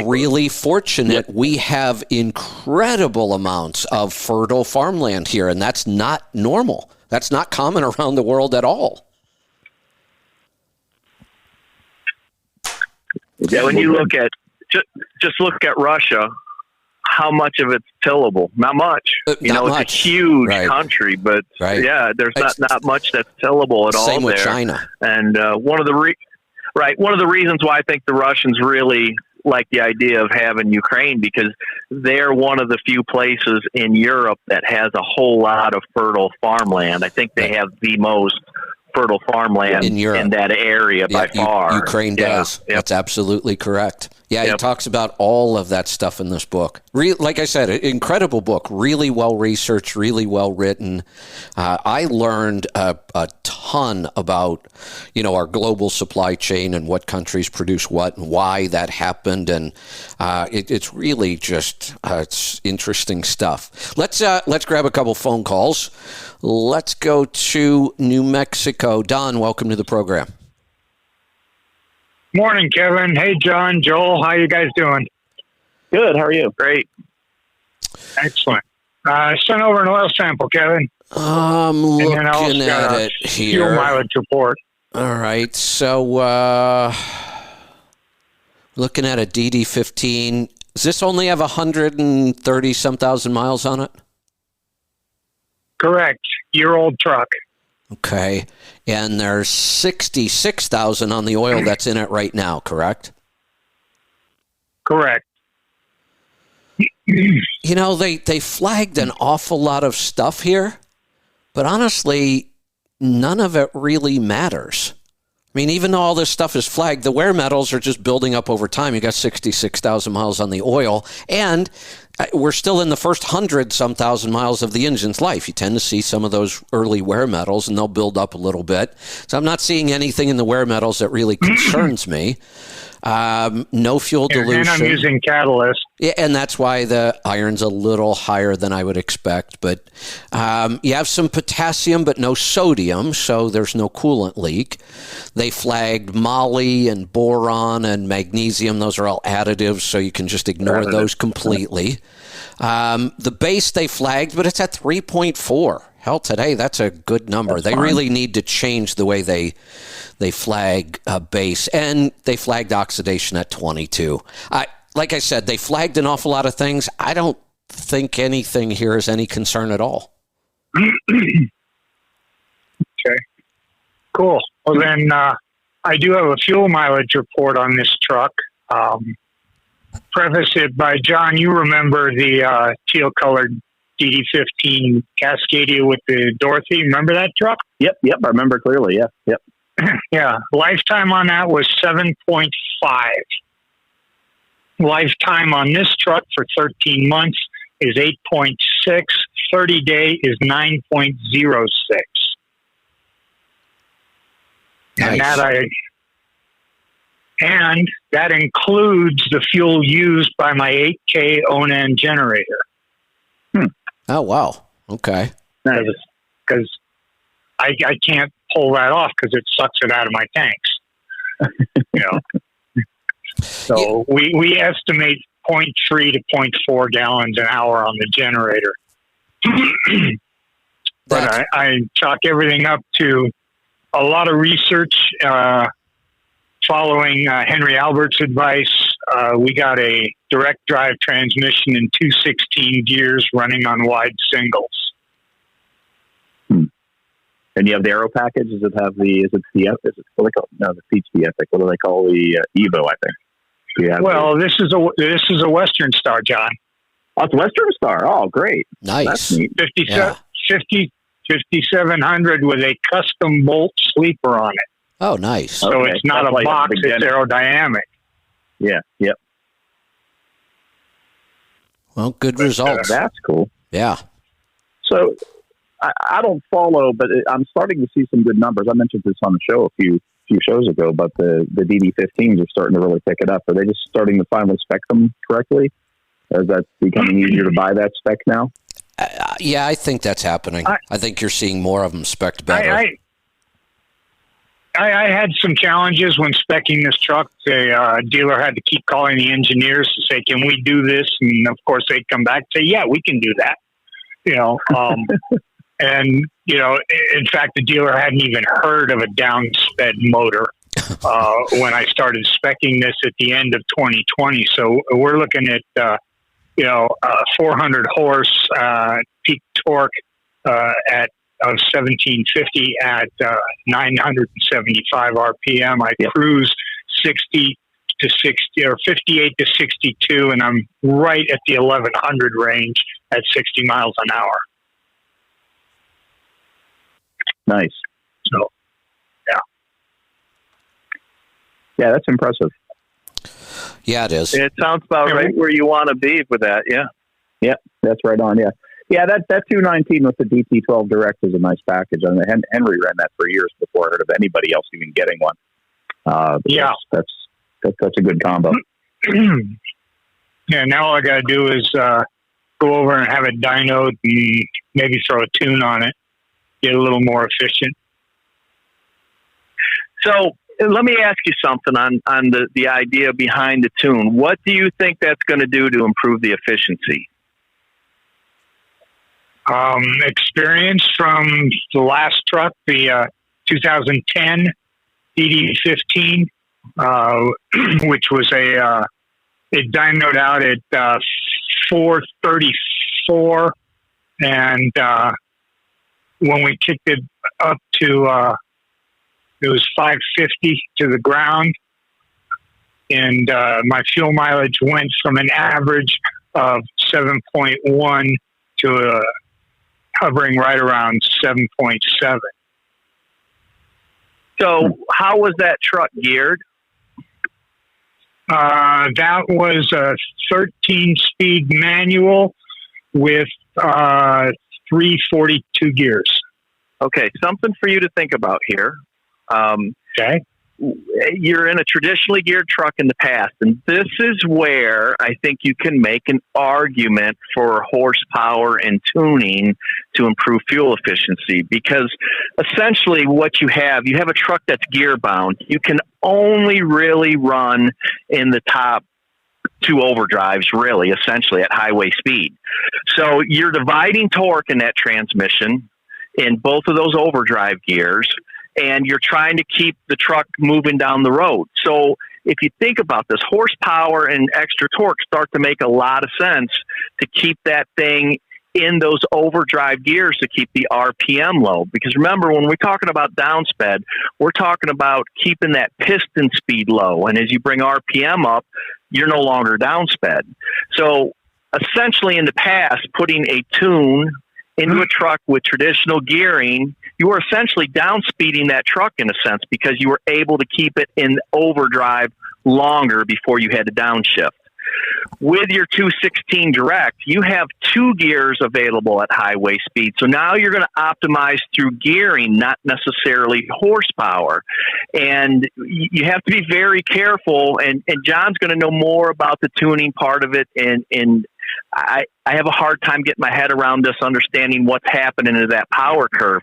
really fortunate. Yep. We have incredible amounts of fertile farmland here, and that's not normal. That's not common around the world at all. Yeah, when you look at just look at Russia, how much of it's tillable. Not much. Not much. It's a huge Right. country, but Right. yeah, there's not much that's tillable at all Same with there. China. And one of the reasons why I think the Russians really like the idea of having Ukraine, because they're one of the few places in Europe that has a whole lot of fertile farmland. I think they have the most fertile farmland In Europe. in that area by far. Ukraine does. Yep. That's absolutely correct. Yeah, he Yep. talks about all of that stuff in this book. Like I said, an incredible book, really well researched, really well written. I learned a ton about, our global supply chain and what countries produce what and why that happened, and it's really just it's interesting stuff. Let's grab a couple phone calls. Let's go to New Mexico. Don, welcome to the program. Morning, Kevin. Hey, John, Joel. How you guys doing? Good. How are you? Great. Excellent. Sent over an oil sample, Kevin. I'm And then I also looking got at a it fuel here. mileage report. All right, so looking at a DD15. Does this only have 130-some thousand miles on it? Correct. Year-old truck. Okay, and there's 66,000 on the oil that's in it right now, correct? Correct. They flagged an awful lot of stuff here, but honestly, none of it really matters. I mean, even though all this stuff is flagged, the wear metals are just building up over time. You got 66,000 miles on the oil, and we're still in the first 100-some thousand miles of the engine's life. You tend to see some of those early wear metals, and they'll build up a little bit. So I'm not seeing anything in the wear metals that really concerns me. No fuel dilution. And I'm using catalyst. Yeah, and that's why the iron's a little higher than I would expect. But you have some potassium, but no sodium, so there's no coolant leak. They flagged moly and boron and magnesium. Those are all additives, so you can just ignore those completely. The base they flagged, but it's at 3.4. Hell, today that's a good number. They really need to change the way they flag base, and they flagged oxidation at 22. Like I said, they flagged an awful lot of things. I don't think anything here is any concern at all. Okay. Cool. Well, then I do have a fuel mileage report on this truck. Preface it by John. You remember the teal-colored DD15 Cascadia with the Dorothy? Remember that truck? Yep. I remember clearly. Yeah. Yep. Yeah. Lifetime on that was 7.5. Lifetime on this truck for 13 months is 8.6. 30-day is 9.06. Nice. And that includes the fuel used by my 8K Onan generator. Oh, wow. Okay. Because I can't pull that off because it sucks it out of my tanks. So we estimate 0.3 to 0.4 gallons an hour on the generator. But I chalk everything up to a lot of research. Following Henry Albert's advice, we got a direct drive transmission in 216 gears running on wide singles. And you have the aero package. Does it have the what they call the PHD Epic? What do they call the Evo? I think. This is a Western Star, John. Oh, it's Western Star. Oh, great. Nice. That's neat. 5700 with a custom bolt sleeper on it. Oh, nice. So Okay. it's not That's a like box, the it's aerodynamic. Yeah. Yep. Well, good results. That's cool. Yeah. So I don't follow, but I'm starting to see some good numbers. I mentioned this on the show a few shows ago, but the DD15s are starting to really pick it up. Are they just starting to finally spec them correctly? Is that becoming easier to buy that spec now? Yeah, I think that's happening. I think you're seeing more of them spec'd better. I had some challenges when speccing this truck. The dealer had to keep calling the engineers to say, "Can we do this?" And of course, they'd come back and say, "Yeah, we can do that." And in fact, the dealer hadn't even heard of a downsped motor when I started speccing this at the end of 2020. So we're looking at 400 horse peak torque of 1750 at 975 RPM. I cruise 60 to 60 or 58 to 62, and I'm right at the 1100 range at 60 miles an hour. Nice. So, yeah. Yeah, that's impressive. Yeah, it is. It sounds about right where you want to be with that. Yeah. Yeah, that's right on. Yeah. Yeah, that 219 with the DT12 Direct is a nice package. I mean, Henry ran that for years before I heard of anybody else even getting one. Yeah. That's a good combo. Yeah, now all I got to do is go over and have it dynoed and maybe throw a tune on it, get a little more efficient. So let me ask you something on the idea behind the tune. What do you think that's going to do to improve the efficiency? Experience from the last truck, the 2010 DD15, which was it dynoed out at 434, and when we kicked it up to it was 550 to the ground, and my fuel mileage went from an average of 7.1 to hovering right around 7.7. So how was that truck geared? That was a 13-speed manual with 342 gears. Okay, something for you to think about here. Okay. You're in a traditionally geared truck in the past, and this is where I think you can make an argument for horsepower and tuning to improve fuel efficiency, because essentially what you have a truck that's gear bound. You can only really run in the top two overdrives, really, essentially at highway speed. So you're dividing torque in that transmission in both of those overdrive gears, and you're trying to keep the truck moving down the road. So if you think about this, horsepower and extra torque start to make a lot of sense to keep that thing in those overdrive gears to keep the RPM low. Because remember, when we're talking about downsped, we're talking about keeping that piston speed low. And as you bring RPM up, you're no longer downsped. So essentially in the past, putting a tune into a truck with traditional gearing, you were essentially downspeeding that truck in a sense, because you were able to keep it in overdrive longer before you had to downshift. With your 216 Direct, you have two gears available at highway speed. So now you're going to optimize through gearing, not necessarily horsepower. And you have to be very careful. And John's going to know more about the tuning part of it. And I have a hard time getting my head around this, understanding what's happening to that power curve.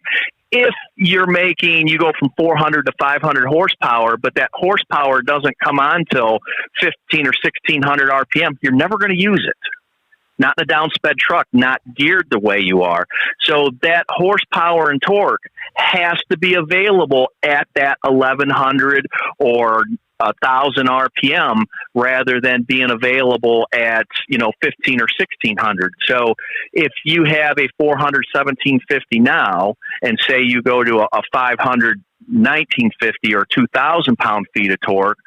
If you go from 400 to 500 horsepower, but that horsepower doesn't come on till 15 or 1600 RPM, you're never going to use it. Not in a downsped truck, not geared the way you are. So that horsepower and torque has to be available at that 1100 or 1,000 RPM rather than being available at 15 or 1,600. So if you have a 400 1750 now, and say you go to a 500 1950 or 2,000 pound-feet of torque,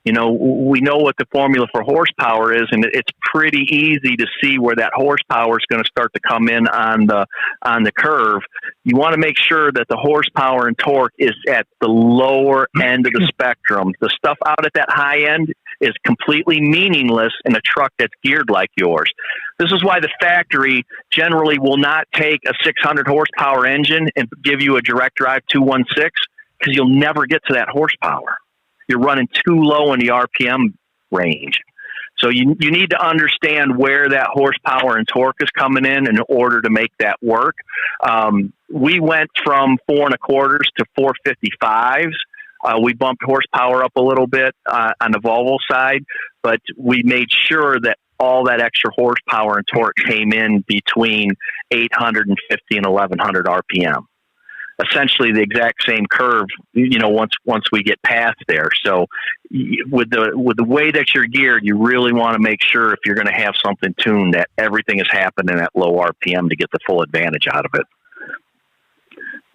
we know what the formula for horsepower is, and it's pretty easy to see where that horsepower is going to start to come in on the curve. You want to make sure that the horsepower and torque is at the lower end of the spectrum. The stuff out at that high end is completely meaningless in a truck that's geared like yours. This is why the factory generally will not take a 600 horsepower engine and give you a direct drive 216, because you'll never get to that horsepower. You're running too low in the RPM range. So you need to understand where that horsepower and torque is coming in order to make that work. We went from 4 1/4s to 455s. We bumped horsepower up a little bit on the Volvo side, but we made sure that all that extra horsepower and torque came in between 850 and 1100 RPM. essentially the exact same curve, once we get past there. So with the way that you're geared, you really want to make sure if you're going to have something tuned that everything is happening at low RPM to get the full advantage out of it.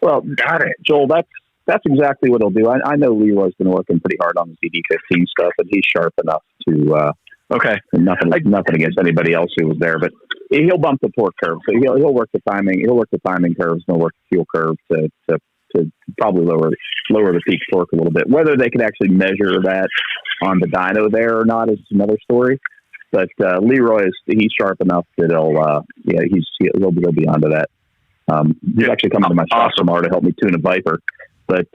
Well, got it, Joel. That's exactly what he'll do. I know Leroy's been working pretty hard on the DD15 stuff, and he's sharp enough to. Okay. Nothing against anybody else who was there, but he'll bump the torque curve. So he'll work the timing. He'll work the timing curves. And he'll work the fuel curve to probably lower the peak torque a little bit. Whether they can actually measure that on the dyno there or not is another story. But Leroy he's sharp enough that he'll be onto that. He's actually coming to my shop tomorrow to help me tune a Viper, but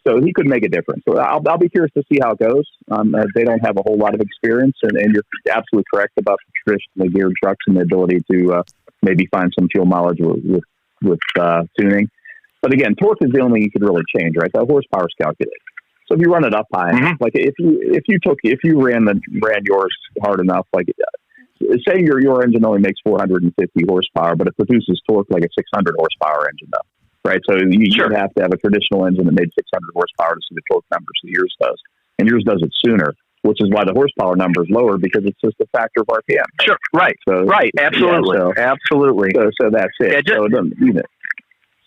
so he could make a difference. So I'll be curious to see how it goes. They don't have a whole lot of experience, and you're absolutely correct about the traditionally geared trucks and the ability to maybe find some fuel mileage with tuning. But again, torque is the only thing you could really change, right? The horsepower is calculated. So if you run it up high enough, like if you ran yours hard enough, like say your engine only makes 450 horsepower, but it produces torque like a 600 horsepower engine, though. Right, so you'd have to have a traditional engine that made 600 horsepower to see the torque numbers that yours does, and yours does it sooner, which is why the horsepower number is lower because it's just a factor of RPM. Sure, right, absolutely, absolutely. So that's it. Yeah,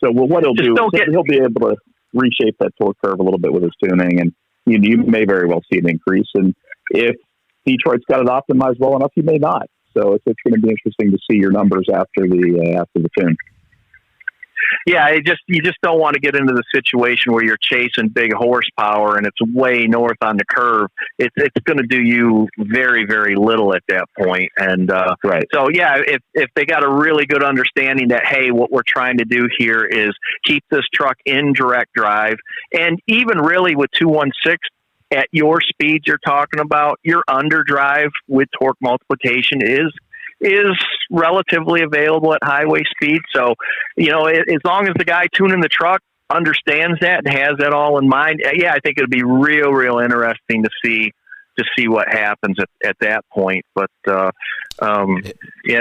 so what he'll do is he'll be able to reshape that torque curve a little bit with his tuning, and you may very well see an increase. And if Detroit's got it optimized well enough, you may not. So it's going to be interesting to see your numbers after the tune. Yeah, you just don't want to get into the situation where you're chasing big horsepower and it's way north on the curve. It's going to do you very, very little at that point. And right. So yeah, if they got a really good understanding that, hey, what we're trying to do here is keep this truck in direct drive, and even really with 216 at your speeds you're talking about, your underdrive with torque multiplication is relatively available at highway speed. So, as long as the guy tuning the truck understands that and has that all in mind, yeah, I think it'd be real interesting to see what happens at that point. But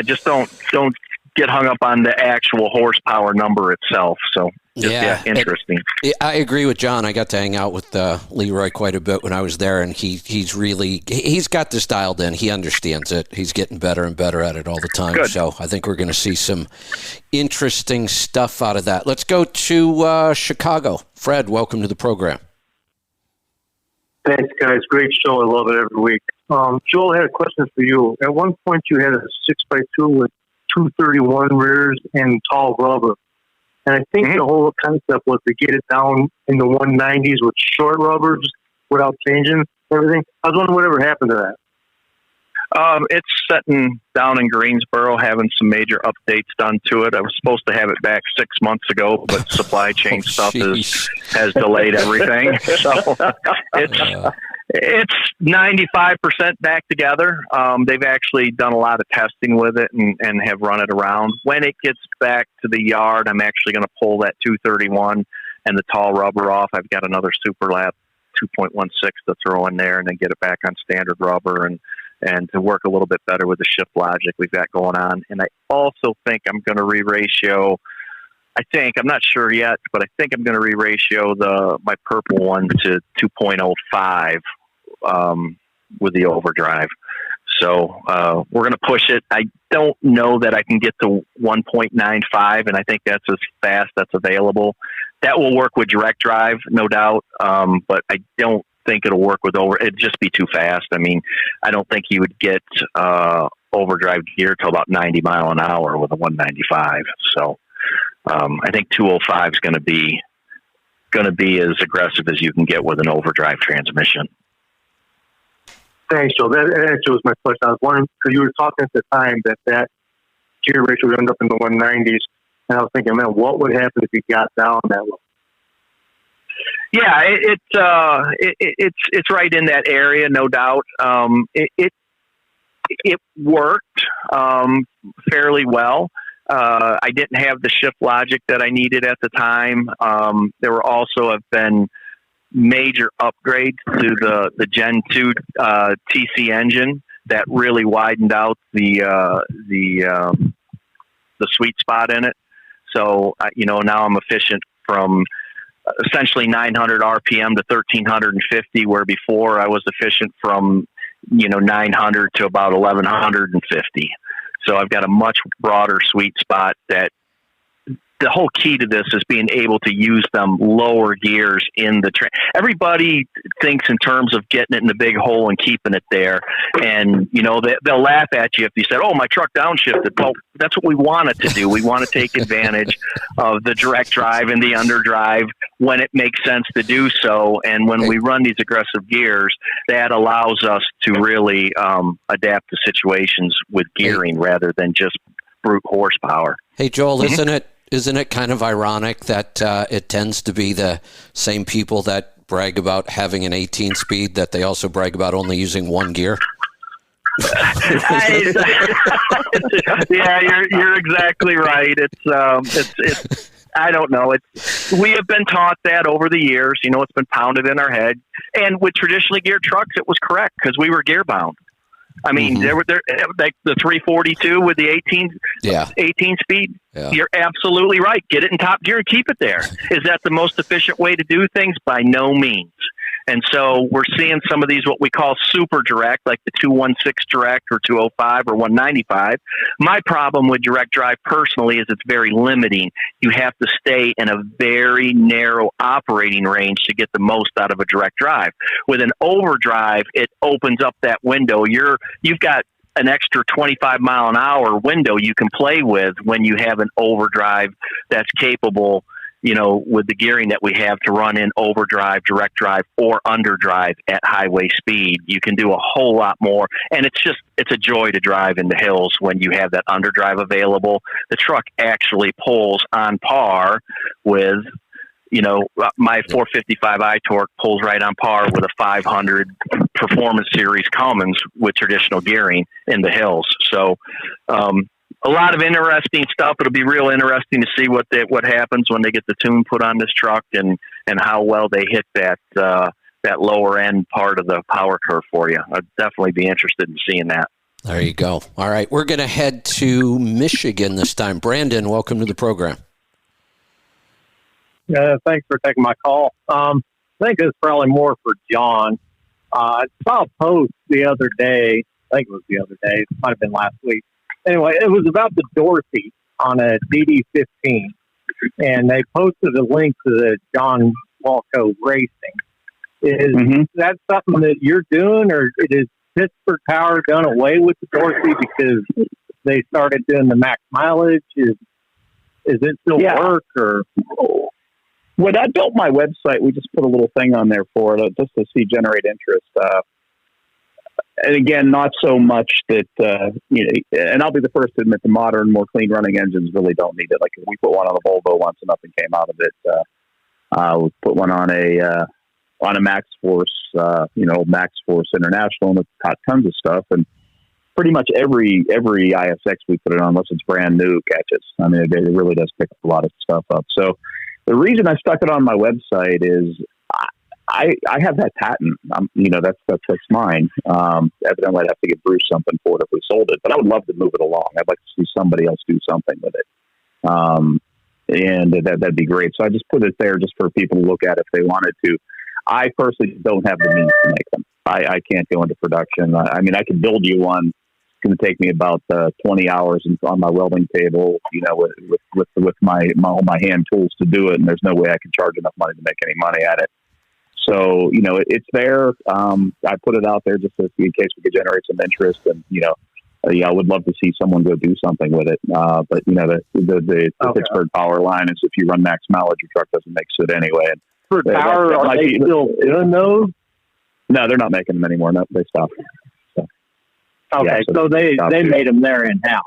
just don't get hung up on the actual horsepower number itself. So interesting. I agree with John. I got to hang out with Leroy quite a bit when I was there, and he's got this dialed in. He understands it. He's getting better and better at it all the time. Good. So I think we're going to see some interesting stuff out of that. Let's go to Chicago. Fred, welcome to the program. Thanks, guys. Great show. I love it every week. Joel, I had a question for you. At one point, you had a 6x2 with 231 rears and tall rubber. And I think the whole concept was to get it down in the 190s with short rubber just without changing everything. I was wondering whatever happened to that. It's sitting down in Greensboro, having some major updates done to it. I was supposed to have it back 6 months ago, but supply chain stuff has delayed everything. So it's 95% back together. They've actually done a lot of testing with it and have run it around. When it gets back to the yard, I'm actually going to pull that 231 and the tall rubber off. I've got another Superlap 2.16 to throw in there and then get it back on standard rubber and to work a little bit better with the shift logic we've got going on. And I also think I'm going to re-ratio. I'm not sure yet, but I think I'm going to re-ratio my purple one to 2.05 with the overdrive. So we're going to push it. I don't know that I can get to 1.95, and I think that's as fast that's available. That will work with direct drive, no doubt, but I don't think it'll work with it'd just be too fast. I mean, I don't think you would get overdrive gear to about 90 mile an hour with a 195. So I think 205 is going to be as aggressive as you can get with an overdrive transmission. Thanks, Joe. That answers my question. I was wondering, because you were talking at the time that gear ratio would end up in the 190s, and I was thinking, man, what would happen if you got down that low? Yeah, it's right in that area, no doubt. It worked fairly well. I didn't have the shift logic that I needed at the time. There were also have been major upgrades to the Gen 2 TC engine that really widened out the sweet spot in it. So, now I'm efficient from essentially 900 RPM to 1350, where before I was efficient from, 900 to about 1150. So I've got a much broader sweet spot that the whole key to this is being able to use them lower gears in the train. Everybody thinks in terms of getting it in the big hole and keeping it there. And, they'll laugh at you if you said, oh, my truck downshifted. Well, that's what we want it to do. We want to take advantage of the direct drive and the underdrive when it makes sense to do so. And when we run these aggressive gears, that allows us to really adapt to situations with gearing rather than just brute horsepower. Hey, Joel, isn't it kind of ironic that it tends to be the same people that brag about having an 18 speed that they also brag about only using one gear? Yeah, you're exactly right. It's I don't know. We have been taught that over the years. It's been pounded in our head. And with traditionally geared trucks, it was correct because we were gear bound. I mean, there like the 342 with the 18 speed. Yeah. You're absolutely right. Get it in top gear and keep it there. Is that the most efficient way to do things? By no means. And so we're seeing some of these, what we call super direct, like the 216 direct or 205 or 195. My problem with direct drive personally is it's very limiting. You have to stay in a very narrow operating range to get the most out of a direct drive. With an overdrive, it opens up that window. You've got an extra 25 mile an hour window you can play with when you have an overdrive that's capable, with the gearing that we have to run in overdrive, direct drive, or underdrive at highway speed. You can do a whole lot more. And it's a joy to drive in the hills when you have that underdrive available. The truck actually pulls on par with, my 455 iTorque pulls right on par with a 500 Performance Series Cummins with traditional gearing in the hills. So, a lot of interesting stuff. It'll be real interesting to see what happens when they get the tune put on this truck and how well they hit that lower end part of the power curve for you. I'd definitely be interested in seeing that. There you go. All right, we're going to head to Michigan this time. Brandon, welcome to the program. Thanks for taking my call. I think it's probably more for John. I saw a post the other day. I think it was the other day. It might have been last week. Anyway, it was about the Dorothy on a DD15, and they posted a link to the John Walco Racing. Is that something that you're doing, or is Pittsburgh Power done away with the Dorothy because they started doing the max mileage? Is it still work? Or when I built my website, we just put a little thing on there for it just to generate interest. And again, not so much that, and I'll be the first to admit the modern, more clean running engines really don't need it. Like we put one on a Volvo once and nothing came out of it. We put one on a Max Force, Max Force International, and it's got tons of stuff. And pretty much every ISX we put it on, unless it's brand new, catches. I mean, it really does pick a lot of stuff up. So the reason I stuck it on my website is I have that patent. That's mine. Evidently, I'd have to give Bruce something for it if we sold it, but I would love to move it along. I'd like to see somebody else do something with it. And that'd be great. So I just put it there just for people to look at if they wanted to. I personally don't have the means to make them. I can't go into production. I mean, I can build you one. It's going to take me about 20 hours on my welding table, with all my hand tools to do it. And there's no way I can charge enough money to make any money at it. So, it's there. I put it out there just in case we could generate some interest. And, I would love to see someone go do something with it. But, the Pittsburgh Power line is if you run max mileage, your truck doesn't make soot anyway. And Pittsburgh Power, are they still doing those? No, they're not making them anymore. No, they stopped. So, okay, so they made them there in-house.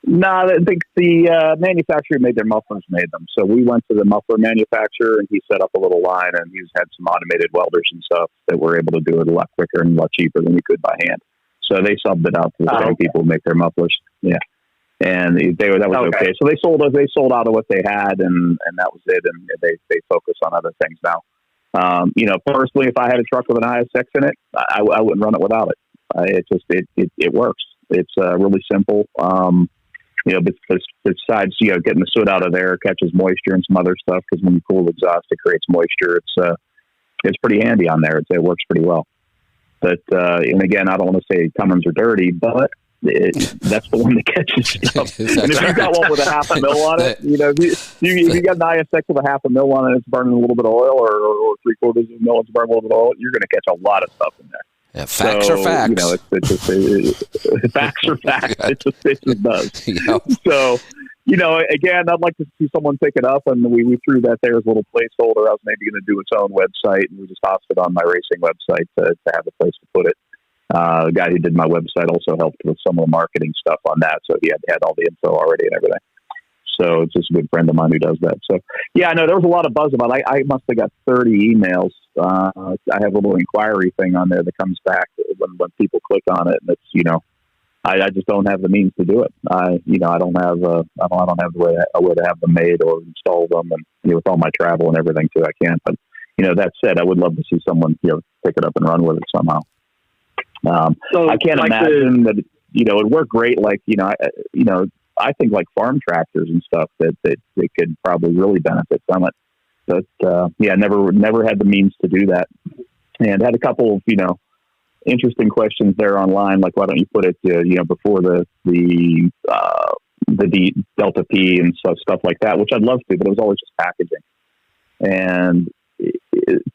No, I think the manufacturer made their mufflers made them. So we went to the muffler manufacturer, and he set up a little line, and he's had some automated welders and stuff that were able to do it a lot quicker and a lot cheaper than we could by hand. So they subbed it out to the same people who make their mufflers. Yeah, and that was okay. So they sold out of what they had, and that was it. And they focus on other things now. Personally, if I had a truck with an ISX in it, I wouldn't run it without it. It works. It's really simple. besides getting the soot out of there, catches moisture and some other stuff, because when you cool exhaust, it creates moisture. It's pretty handy on there. It works pretty well. But and again, I don't want to say Cummins are dirty, but that's the one that catches stuff. And if you've got one with a half a mil on it, if you got an ISX with a half a mil on it, it's burning a little bit of oil, or 3/4 of a mil, it's burning a little bit of oil, you're going to catch a lot of stuff in there. Yeah, facts are facts. Facts are facts. It just does. Yep. So, again, I'd like to see someone pick it up, and we threw that there as a little placeholder. I was maybe going to do its own website, and we just hosted it on my racing website to have a place to put it. The guy who did my website also helped with some of the marketing stuff on that, so he had all the info already and everything. So it's just a good friend of mine who does that. So, yeah, I know there was a lot of buzz about it. I must have got 30 emails. I have a little inquiry thing on there that comes back when people click on it, and it's, I just don't have the means to do it. I don't have the way to have them made or install them, and with all my travel and everything too, I can't. But that said, I would love to see someone pick it up and run with it somehow. So I can't imagine that it'd work great. I think like farm tractors and stuff that they could probably really benefit from it. But never had the means to do that, and had a couple of interesting questions there online, like why don't you put it before the Delta P and stuff like that, which I'd love to, but it was always just packaging. And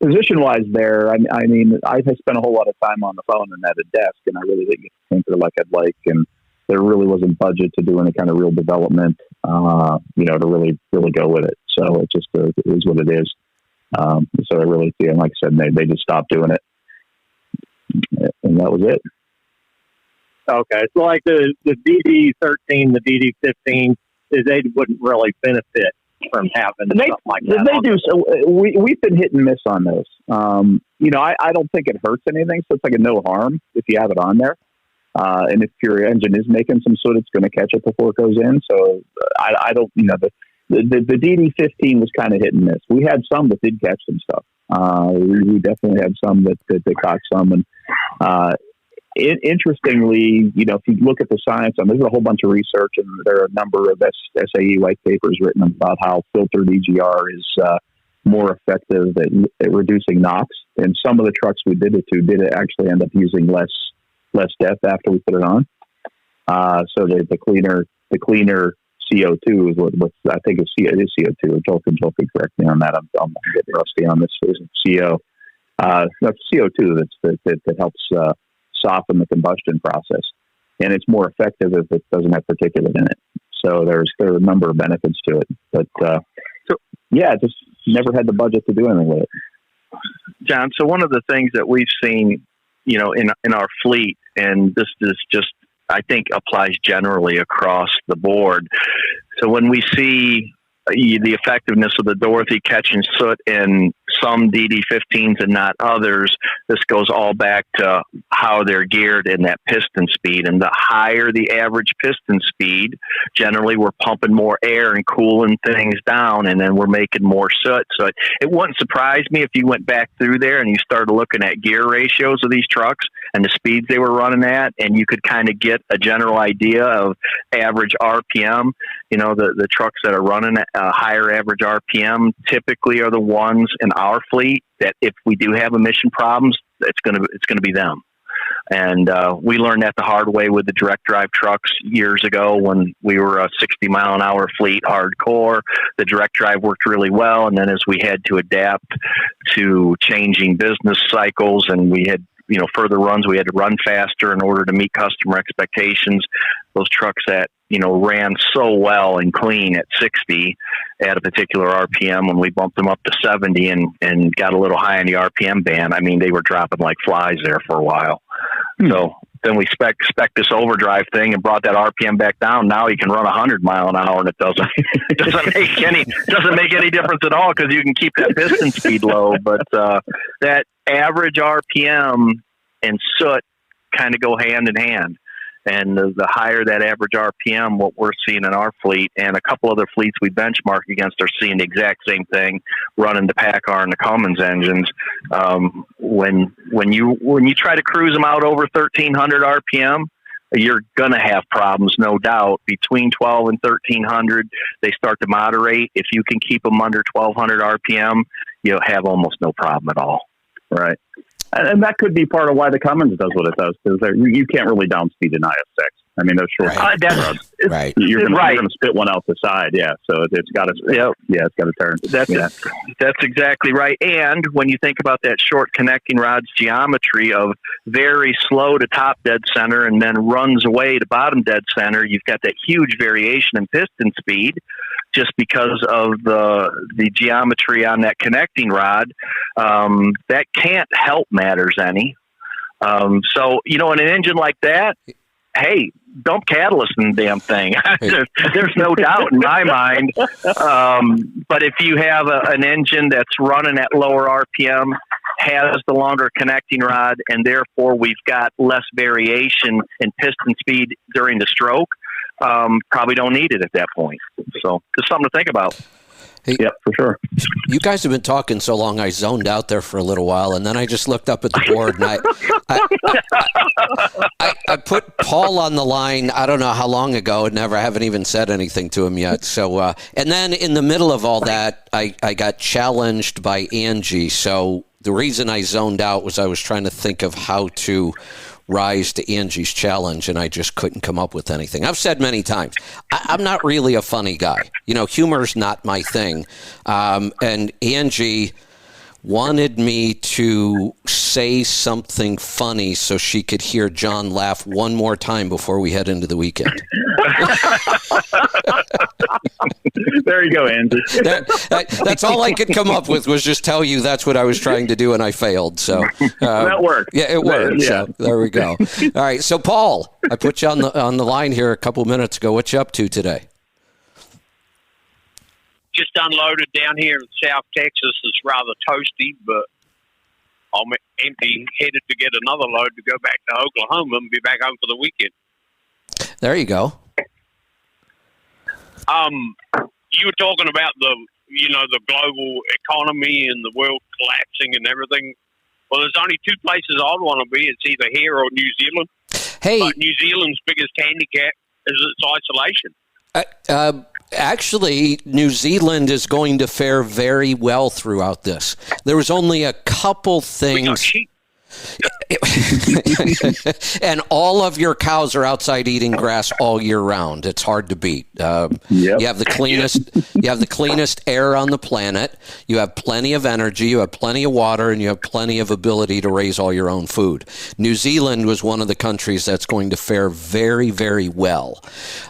position wise there, I mean, I spent a whole lot of time on the phone and at a desk, and I really didn't get to tinker like I'd like, and there really wasn't budget to do any kind of real development, to really go with it. So it just it is what it is. So I really feel, like I said, they just stopped doing it, and that was it. Okay, so like the DD13, the DD15, they wouldn't really benefit from having something like that. They do. So we've been hit and miss on those. I don't think it hurts anything, so it's like a no harm if you have it on there. And if your engine is making some soot, it's going to catch it before it goes in. So I don't, the DD15 was kind of hit and miss. We had some that did catch some stuff. We definitely had some that caught some. And interestingly, if you look at the science on, there's a whole bunch of research, and there are a number of SAE white papers written about how filtered EGR is more effective at reducing NOx. And some of the trucks we did it to did actually end up using less depth after we put it on. So the cleaner CO2 is what I think it is CO2. Joel could correct me on that. I'm getting rusty on this. Isn't CO? That's CO2 that helps soften the combustion process, and it's more effective if it doesn't have particulate in it. So there are a number of benefits to it, but just never had the budget to do anything with it. John, so one of the things that we've seen, in our fleet, and this is just, I think, applies generally across the board. So when we see the effectiveness of the Dorothy catching soot in some DD15s and not others, this goes all back to how they're geared in that piston speed. And the higher the average piston speed, generally we're pumping more air and cooling things down, and then we're making more soot. So it wouldn't surprise me if you went back through there and you started looking at gear ratios of these trucks and the speeds they were running at, and you could kind of get a general idea of average RPM. The trucks that are running at a higher average RPM typically are the ones in our fleet that if we do have emission problems, it's going to be them. And we learned that the hard way with the direct drive trucks years ago when we were a 60 mile an hour fleet hardcore. The direct drive worked really well, and then as we had to adapt to changing business cycles and we had further runs, we had to run faster in order to meet customer expectations. Those trucks that, ran so well and clean at 60 at a particular RPM, when we bumped them up to 70 and got a little high in the RPM band, I mean, they were dropping like flies there for a while. So then we spec this overdrive thing and brought that RPM back down. Now you can run 100 mile an hour and it doesn't make any difference at all because you can keep that piston speed low. But that average RPM and soot kind of go hand in hand. And the higher that average RPM, what we're seeing in our fleet and a couple other fleets we benchmark against are seeing the exact same thing, running the PACCAR and the Cummins engines. When you try to cruise them out over 1,300 RPM, you're going to have problems, no doubt. Between 12 and 1300, they start to moderate. If you can keep them under 1200 RPM, you'll have almost no problem at all. Right. And that could be part of why the Cummins does what it does, because you can't really downspeed an IS6. I mean, those short. Right. You're going to spit one out the side. Yeah. So it's got to. It's got to turn. That's exactly right. And when you think about that short connecting rod's geometry of very slow to top dead center and then runs away to bottom dead center, you've got that huge variation in piston speed just because of the geometry on that connecting rod. That can't help matters any. So, in an engine like that, hey, dump catalyst in the damn thing. There's no doubt in my mind. But if you have an engine that's running at lower RPM, has the longer connecting rod, and therefore we've got less variation in piston speed during the stroke, probably don't need it at that point. So just something to think about. Hey, yeah, for sure. You guys have been talking so long, I zoned out there for a little while, and then I just looked up at the board, and I put Paul on the line, I don't know how long ago, and I haven't even said anything to him yet. So, and then in the middle of all that, I got challenged by Angie. So the reason I zoned out was I was trying to think of how to rise to Angie's challenge, and I just couldn't come up with anything. I've said many times, I'm not really a funny guy. Humor's not my thing. And Angie wanted me to say something funny so she could hear John laugh one more time before we head into the weekend. There you go, Angie. That's all I could come up with, was just tell you that's what I was trying to do, and I failed. So that worked. Yeah, it worked. Yeah. So there we go. All right. So Paul, I put you on the line here a couple minutes ago. What you up to today? Just unloaded down here in South Texas. It's rather toasty, but I'm headed to get another load to go back to Oklahoma and be back home for the weekend. There you go. You were talking about the global economy and the world collapsing and everything. Well, there's only two places I'd want to be. It's either here or New Zealand. Hey, but New Zealand's biggest handicap is its isolation. Actually, New Zealand is going to fare very well throughout this. There was only a couple things. And all of your cows are outside eating grass all year round. It's hard to beat. You have the cleanest air on the planet. You have plenty of energy. You have plenty of water, and you have plenty of ability to raise all your own food. New Zealand was one of the countries that's going to fare very, very well.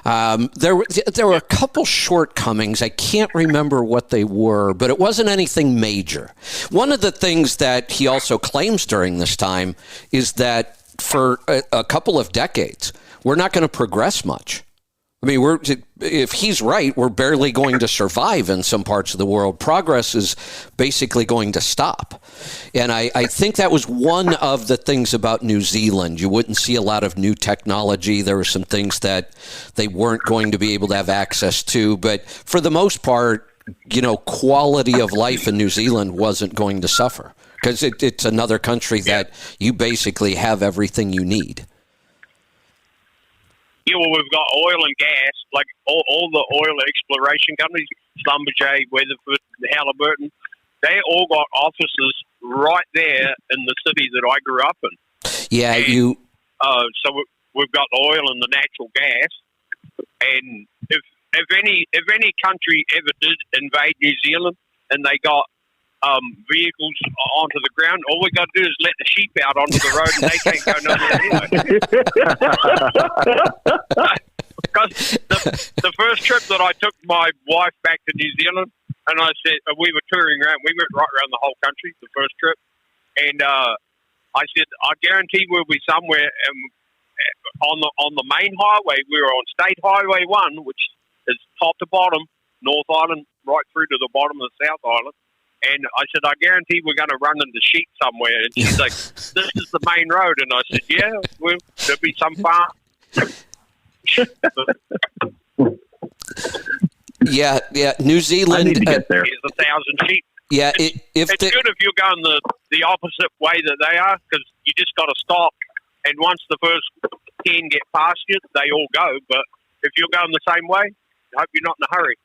There were a couple shortcomings. I can't remember what they were, but it wasn't anything major. One of the things that he also claims during this time is that for a couple of decades, we're not going to progress much. I mean, if he's right, we're barely going to survive in some parts of the world. Progress is basically going to stop. And I think that was one of the things about New Zealand. You wouldn't see a lot of new technology. There were some things that they weren't going to be able to have access to. But for the most part, quality of life in New Zealand wasn't going to suffer, because it's another country that you basically have everything you need. Yeah, well, we've got oil and gas, like all the oil exploration companies, Schlumberger, Weatherford, Halliburton, they all got offices right there in the city that I grew up in. Yeah, and, so we've got the oil and the natural gas, and if any country ever did invade New Zealand and they got vehicles onto the ground, all we got to do is let the sheep out onto the road, and they can't go nowhere anyway. Because the first trip that I took my wife back to New Zealand, and I said we were touring around. We went right around the whole country the first trip, and I said I guarantee we'll be somewhere on the main highway. We were on State Highway 1, which is top to bottom, North Island, right through to the bottom of the South Island. And I said, I guarantee we're going to run into sheep somewhere. And she's like, this is the main road. And I said, yeah, well, there'll be some farm. Yeah. New Zealand. I need to get there. There's 1,000 sheep. Yeah, it's good if you're going the opposite way that they are, because you just got to stop. And once the first can get past you, they all go. But if you're going the same way, I hope you're not in a hurry.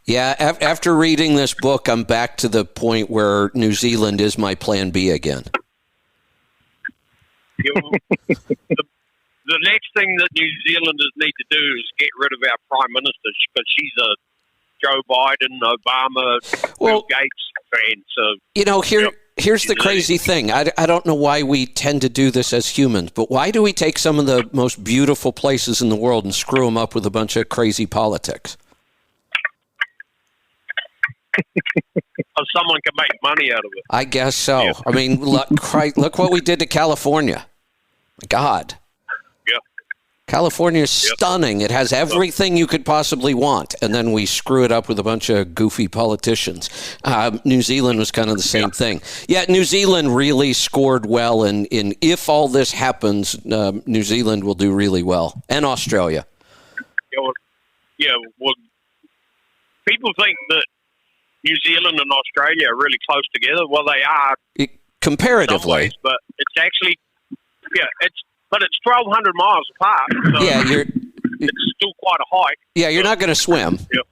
Yeah, after reading this book, I'm back to the point where New Zealand is my plan B again. The next thing that New Zealanders need to do is get rid of our Prime Minister, because she's a Joe Biden, Obama, Bill Gates fan. So, here's the crazy thing. I don't know why we tend to do this as humans, but why do we take some of the most beautiful places in the world and screw them up with a bunch of crazy politics? Someone can make money out of it. I guess so. Yeah. I mean, look what we did to California. God. Yeah. California is stunning. It has everything you could possibly want, and then we screw it up with a bunch of goofy politicians. New Zealand was kind of the same thing. Yeah, New Zealand really scored well, and if all this happens, New Zealand will do really well, and Australia. Well, people think that New Zealand and Australia are really close together. Well, they are comparatively, ways, but it's actually it's 1,200 miles apart. So it's still quite a hike. Yeah, you're not going to swim. Yeah.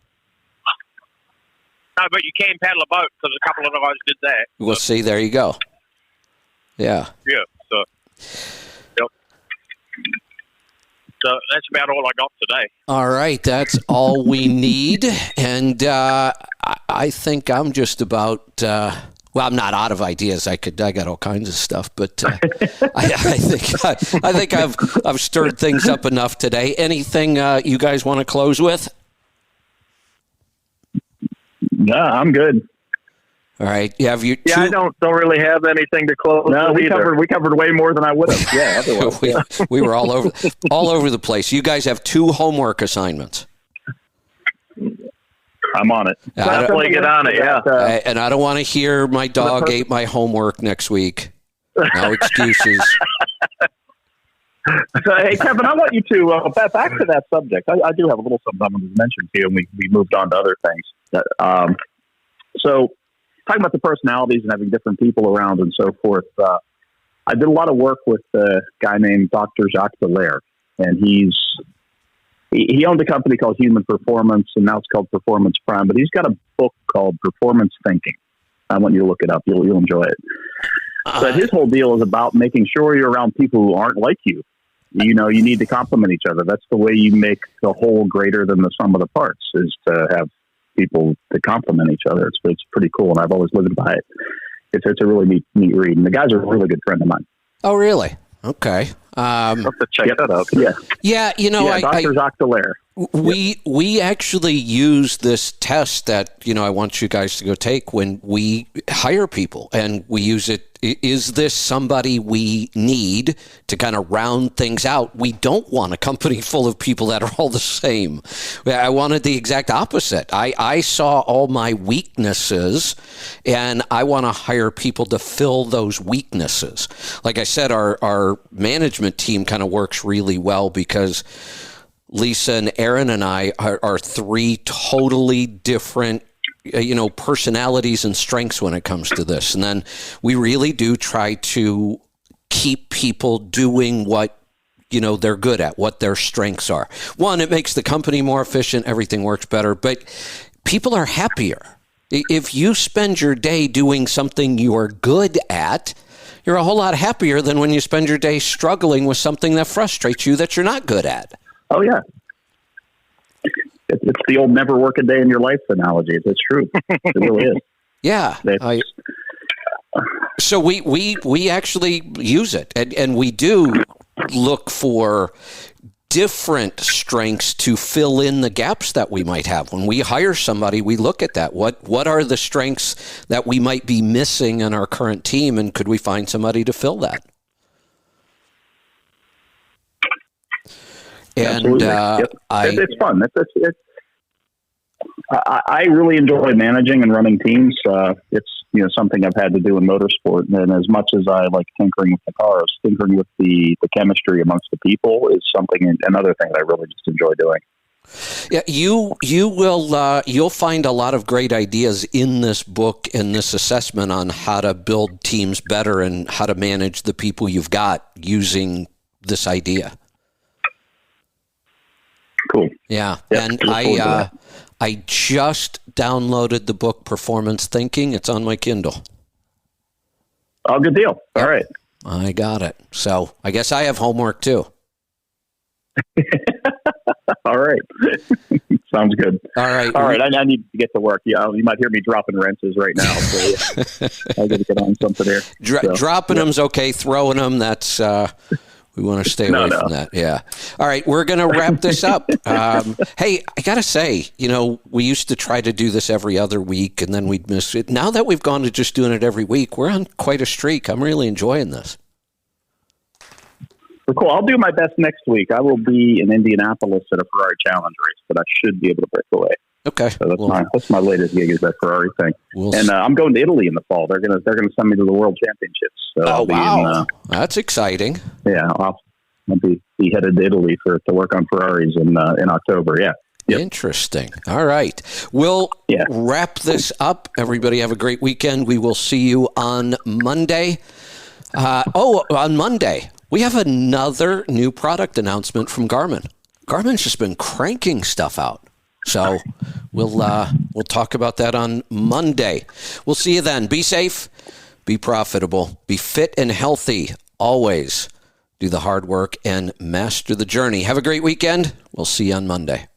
No, but you can paddle a boat, because a couple of guys did that. Well, see, there you go. Yeah. Yeah. So that's about all I got today. All right, that's all we need, and I think I'm just about. Well, I'm not out of ideas. I got all kinds of stuff, but I think I've stirred things up enough today. Anything you guys want to close with? No, I'm good. All right. Yeah, I don't really have anything to close. No, we covered way more than I would have. Yeah, otherwise, we were all over the place. You guys have 2 homework assignments. I'm on it. Definitely get on it. Yeah. And I don't want to hear my dog ate my homework next week. No excuses. Hey, Kevin, I want you to back to that subject. I do have a little something I wanted to mention to you, and we moved on to other things. So, talking about the personalities and having different people around and so forth, I did a lot of work with a guy named Dr. Jacques Dallaire, and he owned a company called Human Performance, and now it's called Performance Prime, but he's got a book called Performance Thinking. I want you to look it up. You'll enjoy it. But his whole deal is about making sure you're around people who aren't like you. You need to complement each other. That's the way you make the whole greater than the sum of the parts, is to have people to complement each other. It's pretty cool, and I've always lived by it. It's a really neat read, and the guy's a really good friend of mine. Oh, really? Okay. I'll have to check that out. Yeah. Dr. Jacques Dallaire. We actually use this test that, I want you guys to go take when we hire people, and we use it. Is this somebody we need to kind of round things out? We don't want a company full of people that are all the same. I wanted the exact opposite. I saw all my weaknesses, and I want to hire people to fill those weaknesses. Like I said, our management team kind of works really well because Lisa and Aaron and I are 3 totally different personalities and strengths when it comes to this. And then we really do try to keep people doing what, they're good at, what their strengths are. One, it makes the company more efficient. Everything works better, but people are happier. If you spend your day doing something you are good at, you're a whole lot happier than when you spend your day struggling with something that frustrates you that you're not good at. Oh, yeah. It's the old never work a day in your life analogy. It's true. It really is. Yeah. So we actually use it, and we do look for different strengths to fill in the gaps that we might have. When we hire somebody, we look at that. What are the strengths that we might be missing in our current team, and could we find somebody to fill that? And it's fun. I really enjoy managing and running teams. It's something I've had to do in motorsport, and as much as I like tinkering with the cars, tinkering with the chemistry amongst the people is another thing that I really just enjoy doing. Yeah, you'll find a lot of great ideas in this book and this assessment on how to build teams better and how to manage the people you've got using this idea. Yeah, Yep, and look forward to that. I just downloaded the book Performance Thinking. It's on my Kindle. Oh, good deal. All right. I got it. So I guess I have homework too. All right. Sounds good. All right. All right. I need to get to work. Yeah, you might hear me dropping wrenches right now. So I got to get on something here. Dropping them's okay. Throwing them, that's we want to stay away from that. Yeah. All right. We're going to wrap this up. Hey, I got to say, we used to try to do this every other week and then we'd miss it. Now that we've gone to just doing it every week, we're on quite a streak. I'm really enjoying this. Well, cool. I'll do my best next week. I will be in Indianapolis at a Ferrari Challenge race, but I should be able to break away. Okay. So that's my latest gig is that Ferrari thing. And I'm going to Italy in the fall. They're gonna send me to the World Championships. So I'll wow, that's exciting. Yeah, I'll be headed to Italy to work on Ferraris in October. Yeah. Yep. Interesting. All right. We'll wrap this up. Everybody have a great weekend. We will see you on Monday. On Monday, we have another new product announcement from Garmin. Garmin's just been cranking stuff out. So we'll talk about that on Monday. We'll see you then. Be safe, be profitable, be fit and healthy. Always do the hard work and master the journey. Have a great weekend. We'll see you on Monday.